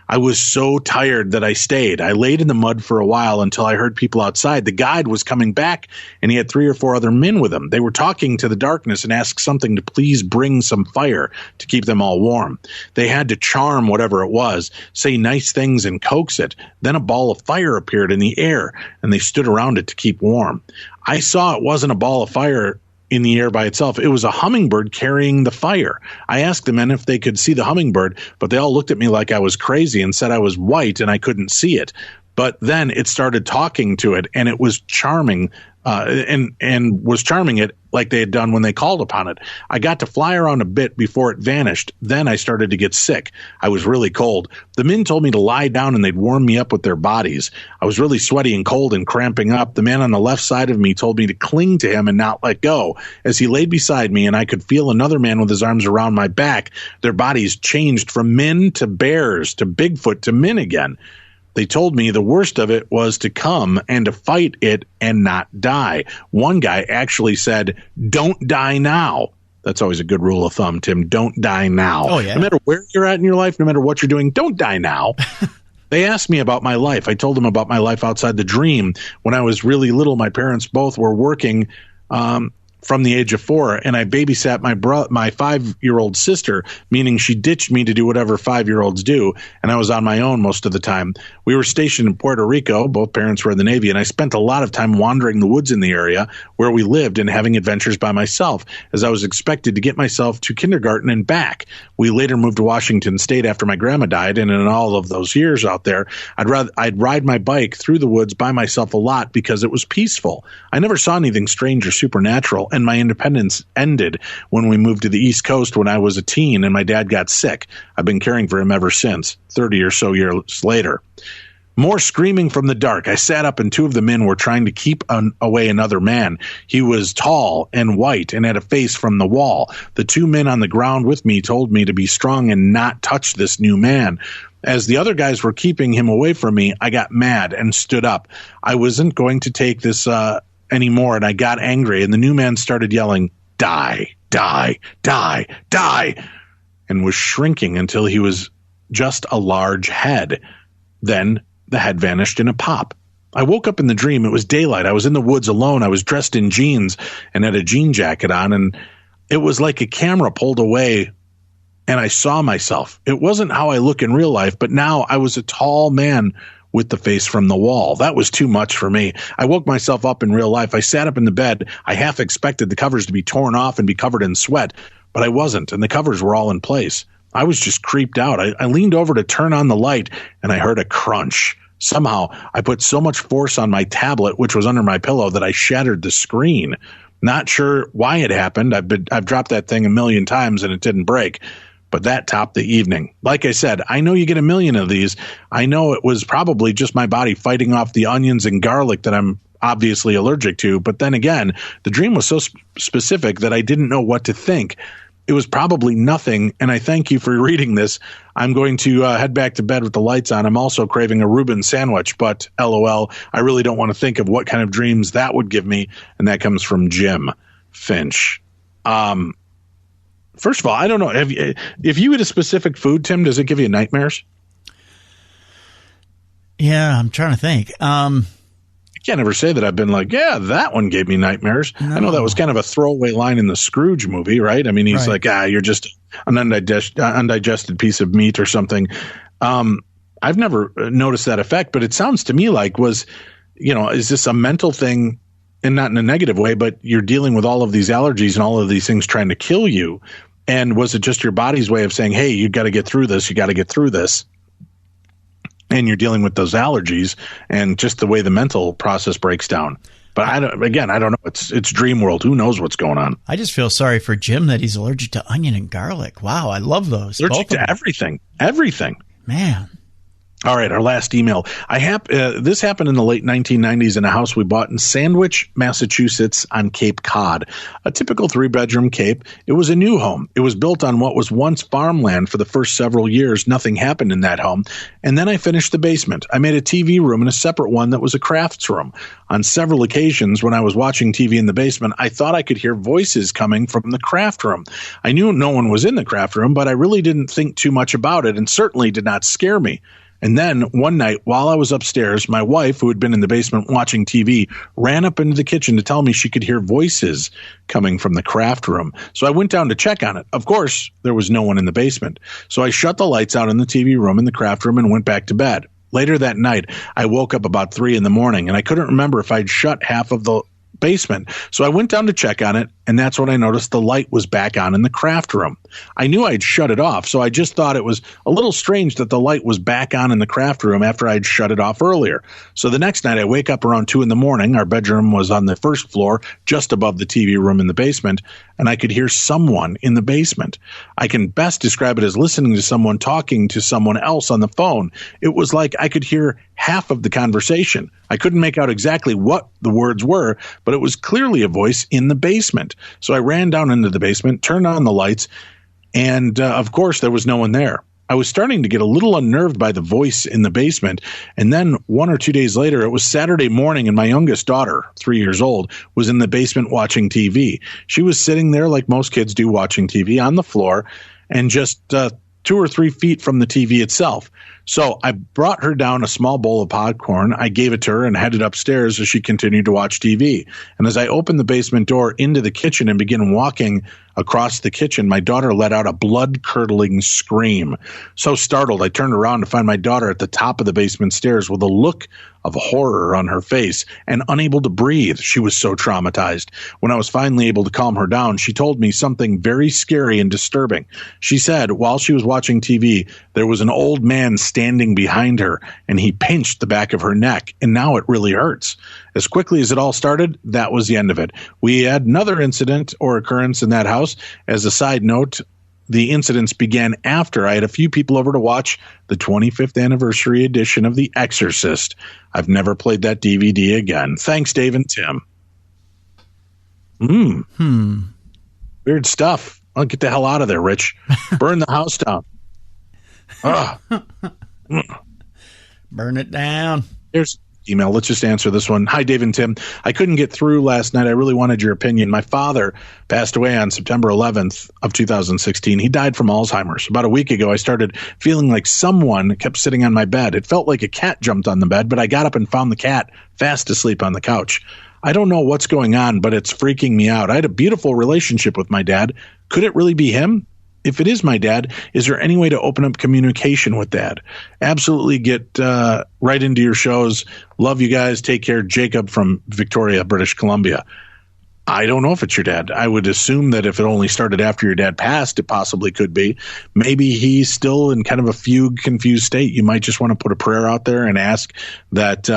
I was so tired that I stayed. I laid in the mud for a while until I heard people outside. The guide was coming back, and he had 3 or 4 other men with him. They were talking to the darkness and asked something to please bring some fire to keep them all warm. They had to charm whatever it was, say nice things and coax it. Then a ball of fire appeared in the air, and they stood around it to keep warm. I saw it wasn't a ball of fire in the air by itself. It was a hummingbird carrying the fire. I asked the men if they could see the hummingbird, but they all looked at me like I was crazy and said I was white and I couldn't see it. But then it started talking to it, and it was charming, and was charming it like they had done when they called upon it. I got to fly around a bit before it vanished. Then I started to get sick. I was really cold. The men told me to lie down and they'd warm me up with their bodies. I was really sweaty and cold and cramping up. The man on the left side of me told me to cling to him and not let go. As he laid beside me and I could feel another man with his arms around my back, their bodies changed from men to bears to Bigfoot to men again. They told me the worst of it was to come and to fight it and not die. One guy actually said, "Don't die now." That's always a good rule of thumb, Tim. Don't die now. Oh, yeah. No matter where you're at in your life, no matter what you're doing, don't die now. They asked me about my life. I told them about my life outside the dream. When I was really little, my parents both were working from the age of 4, and I babysat my 5-year-old sister, meaning she ditched me to do whatever 5-year-olds do, and I was on my own most of the time. We were stationed in Puerto Rico. Both parents were in the Navy, and I spent a lot of time wandering the woods in the area where we lived and having adventures by myself, as I was expected to get myself to kindergarten and back. We later moved to Washington State after my grandma died, and in all of those years out there, I'd ride my bike through the woods by myself a lot because it was peaceful. I never saw anything strange or supernatural, and my independence ended when we moved to the East Coast when I was a teen and my dad got sick. I've been caring for him ever since, 30 or so years later. More screaming from the dark. I sat up and 2 of the men were trying to keep away another man. He was tall and white and had a face from the wall. The 2 men on the ground with me told me to be strong and not touch this new man. As the other guys were keeping him away from me, I got mad and stood up. I wasn't going to take this anymore, and I got angry, and the new man started yelling, "Die, die, die, die," and was shrinking until he was just a large head. Then the head vanished in a pop. I woke up in the dream. It was daylight. I was in the woods alone. I was dressed in jeans and had a jean jacket on, and it was like a camera pulled away, and I saw myself. It wasn't how I look in real life, but now I was a tall man with the face from the wall. That was too much for me. I woke myself up in real life. I sat up in the bed. I half expected the covers to be torn off and be covered in sweat, but I wasn't, and the covers were all in place. I was just creeped out. I leaned over to turn on the light, and I heard a crunch. Somehow, I put so much force on my tablet, which was under my pillow, that I shattered the screen. Not sure why it happened. I've dropped that thing a million times, and it didn't break. But that topped the evening. Like I said, I know you get a million of these. I know it was probably just my body fighting off the onions and garlic that I'm obviously allergic to. But then again, the dream was so specific that I didn't know what to think. It was probably nothing, and I thank you for reading this. I'm going to head back to bed with the lights on. I'm also craving a Reuben sandwich, but LOL, I really don't want to think of what kind of dreams that would give me, and that comes from Jim Finch. First of all, I don't know. If you eat a specific food, Tim, does it give you nightmares? Yeah, I'm trying to think. I can't ever say that I've been like, yeah, that one gave me nightmares. No. I know that was kind of a throwaway line in the Scrooge movie, right? I mean, he's like, you're just an undigested piece of meat or something. I've never noticed that effect, but it sounds to me like is this a mental thing? And not in a negative way, but you're dealing with all of these allergies and all of these things trying to kill you. And was it just your body's way of saying, hey, you got to get through this. You got to get through this. And you're dealing with those allergies and just the way the mental process breaks down. But I don't know. It's dream world. Who knows what's going on? I just feel sorry for Jim that he's allergic to onion and garlic. Wow. I love those. Allergic to everything. Everything. Man. All right, our last email. This happened in the late 1990s in a house we bought in Sandwich, Massachusetts on Cape Cod. A typical 3-bedroom cape. It was a new home. It was built on what was once farmland. For the first several years, nothing happened in that home. And then I finished the basement. I made a TV room and a separate one that was a crafts room. On several occasions when I was watching TV in the basement, I thought I could hear voices coming from the craft room. I knew no one was in the craft room, but I really didn't think too much about it and certainly did not scare me. And then one night while I was upstairs, my wife, who had been in the basement watching TV, ran up into the kitchen to tell me she could hear voices coming from the craft room. So I went down to check on it. Of course, there was no one in the basement. So I shut the lights out in the TV room and the craft room and went back to bed. Later that night, I woke up about 3 a.m. and I couldn't remember if I'd shut half of the basement. So I went down to check on it, and that's when I noticed the light was back on in the craft room. I knew I'd shut it off, so I just thought it was a little strange that the light was back on in the craft room after I'd shut it off earlier. So the next night I wake up around 2 a.m. Our bedroom was on the first floor, just above the TV room in the basement, and I could hear someone in the basement. I can best describe it as listening to someone talking to someone else on the phone. It was like I could hear half of the conversation. I couldn't make out exactly what the words were, but it was clearly a voice in the basement. So I ran down into the basement, turned on the lights, and of course there was no one there. I was starting to get a little unnerved by the voice in the basement, and then 1 or 2 days later, it was Saturday morning, and my youngest daughter, 3 years old, was in the basement watching TV. She was sitting there like most kids do, watching TV on the floor, and just 2 or 3 feet from the TV itself. So I brought her down a small bowl of popcorn. I gave it to her and headed upstairs as she continued to watch TV. And as I opened the basement door into the kitchen and began walking across the kitchen, my daughter let out a blood-curdling scream. So startled, I turned around to find my daughter at the top of the basement stairs with a look of horror on her face and unable to breathe. She was so traumatized. When I was finally able to calm her down, she told me something very scary and disturbing. She said while she was watching TV, there was an old man standing behind her, and he pinched the back of her neck, and now it really hurts. As quickly as it all started, that was the end of it. We had another incident or occurrence in that house. As a side note, the incidents began after I had a few people over to watch the 25th anniversary edition of The Exorcist. I've never played that DVD again. Thanks, Dave and Tim. Weird stuff. I'll get the hell out of there, Rich. Burn the house down. Burn it down. Here's email. Let's just answer this one. Hi, Dave and Tim. I couldn't get through last night. I really wanted your opinion. My father passed away on September 11th of 2016. He died from Alzheimer's. About a week ago, I started feeling like someone kept sitting on my bed. It felt like a cat jumped on the bed, but I got up and found the cat fast asleep on the couch. I don't know what's going on, but it's freaking me out. I had a beautiful relationship with my dad. Could it really be him? If it is my dad, is there any way to open up communication with Dad? Absolutely get right into your shows. Love you guys. Take care. Jacob from Victoria, British Columbia. I don't know if it's your dad. I would assume that if it only started after your dad passed, it possibly could be. Maybe he's still in kind of a fugue, confused state. You might just want to put a prayer out there and ask that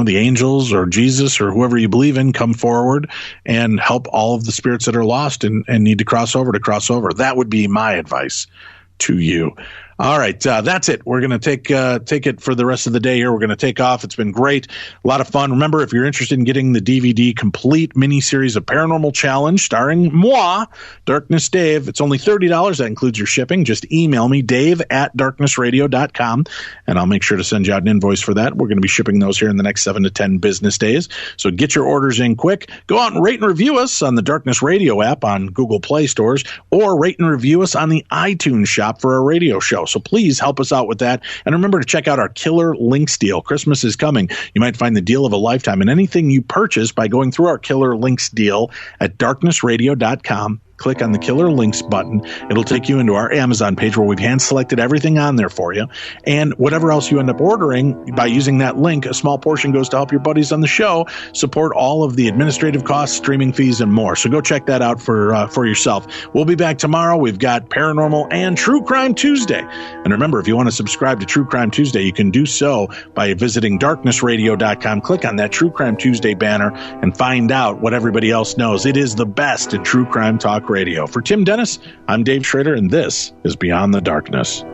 the angels or Jesus or whoever you believe in come forward and help all of the spirits that are lost and need to cross over. That would be my advice to you. All right, that's it. We're going to take it for the rest of the day here. We're going to take off. It's been great. A lot of fun. Remember, if you're interested in getting the DVD complete miniseries of Paranormal Challenge starring moi, Darkness Dave, it's only $30. That includes your shipping. Just email me, dave@darknessradio.com, and I'll make sure to send you out an invoice for that. We're going to be shipping those here in the next 7 to 10 business days. So get your orders in quick. Go out and rate and review us on the Darkness Radio app on Google Play stores, or rate and review us on the iTunes shop for our radio show. So please help us out with that. And remember to check out our Killer Links deal. Christmas is coming. You might find the deal of a lifetime in anything you purchase by going through our Killer Links deal at darknessradio.com. Click on the Killer Links button. It'll take you into our Amazon page where we've hand-selected everything on there for you. And whatever else you end up ordering by using that link, a small portion goes to help your buddies on the show support all of the administrative costs, streaming fees, and more. So go check that out for yourself. We'll be back tomorrow. We've got Paranormal and True Crime Tuesday. And remember, if you want to subscribe to True Crime Tuesday, you can do so by visiting darknessradio.com. Click on that True Crime Tuesday banner and find out what everybody else knows. It is the best in true crime talk radio. For Tim Dennis, I'm Dave Schrader, and this is Beyond the Darkness.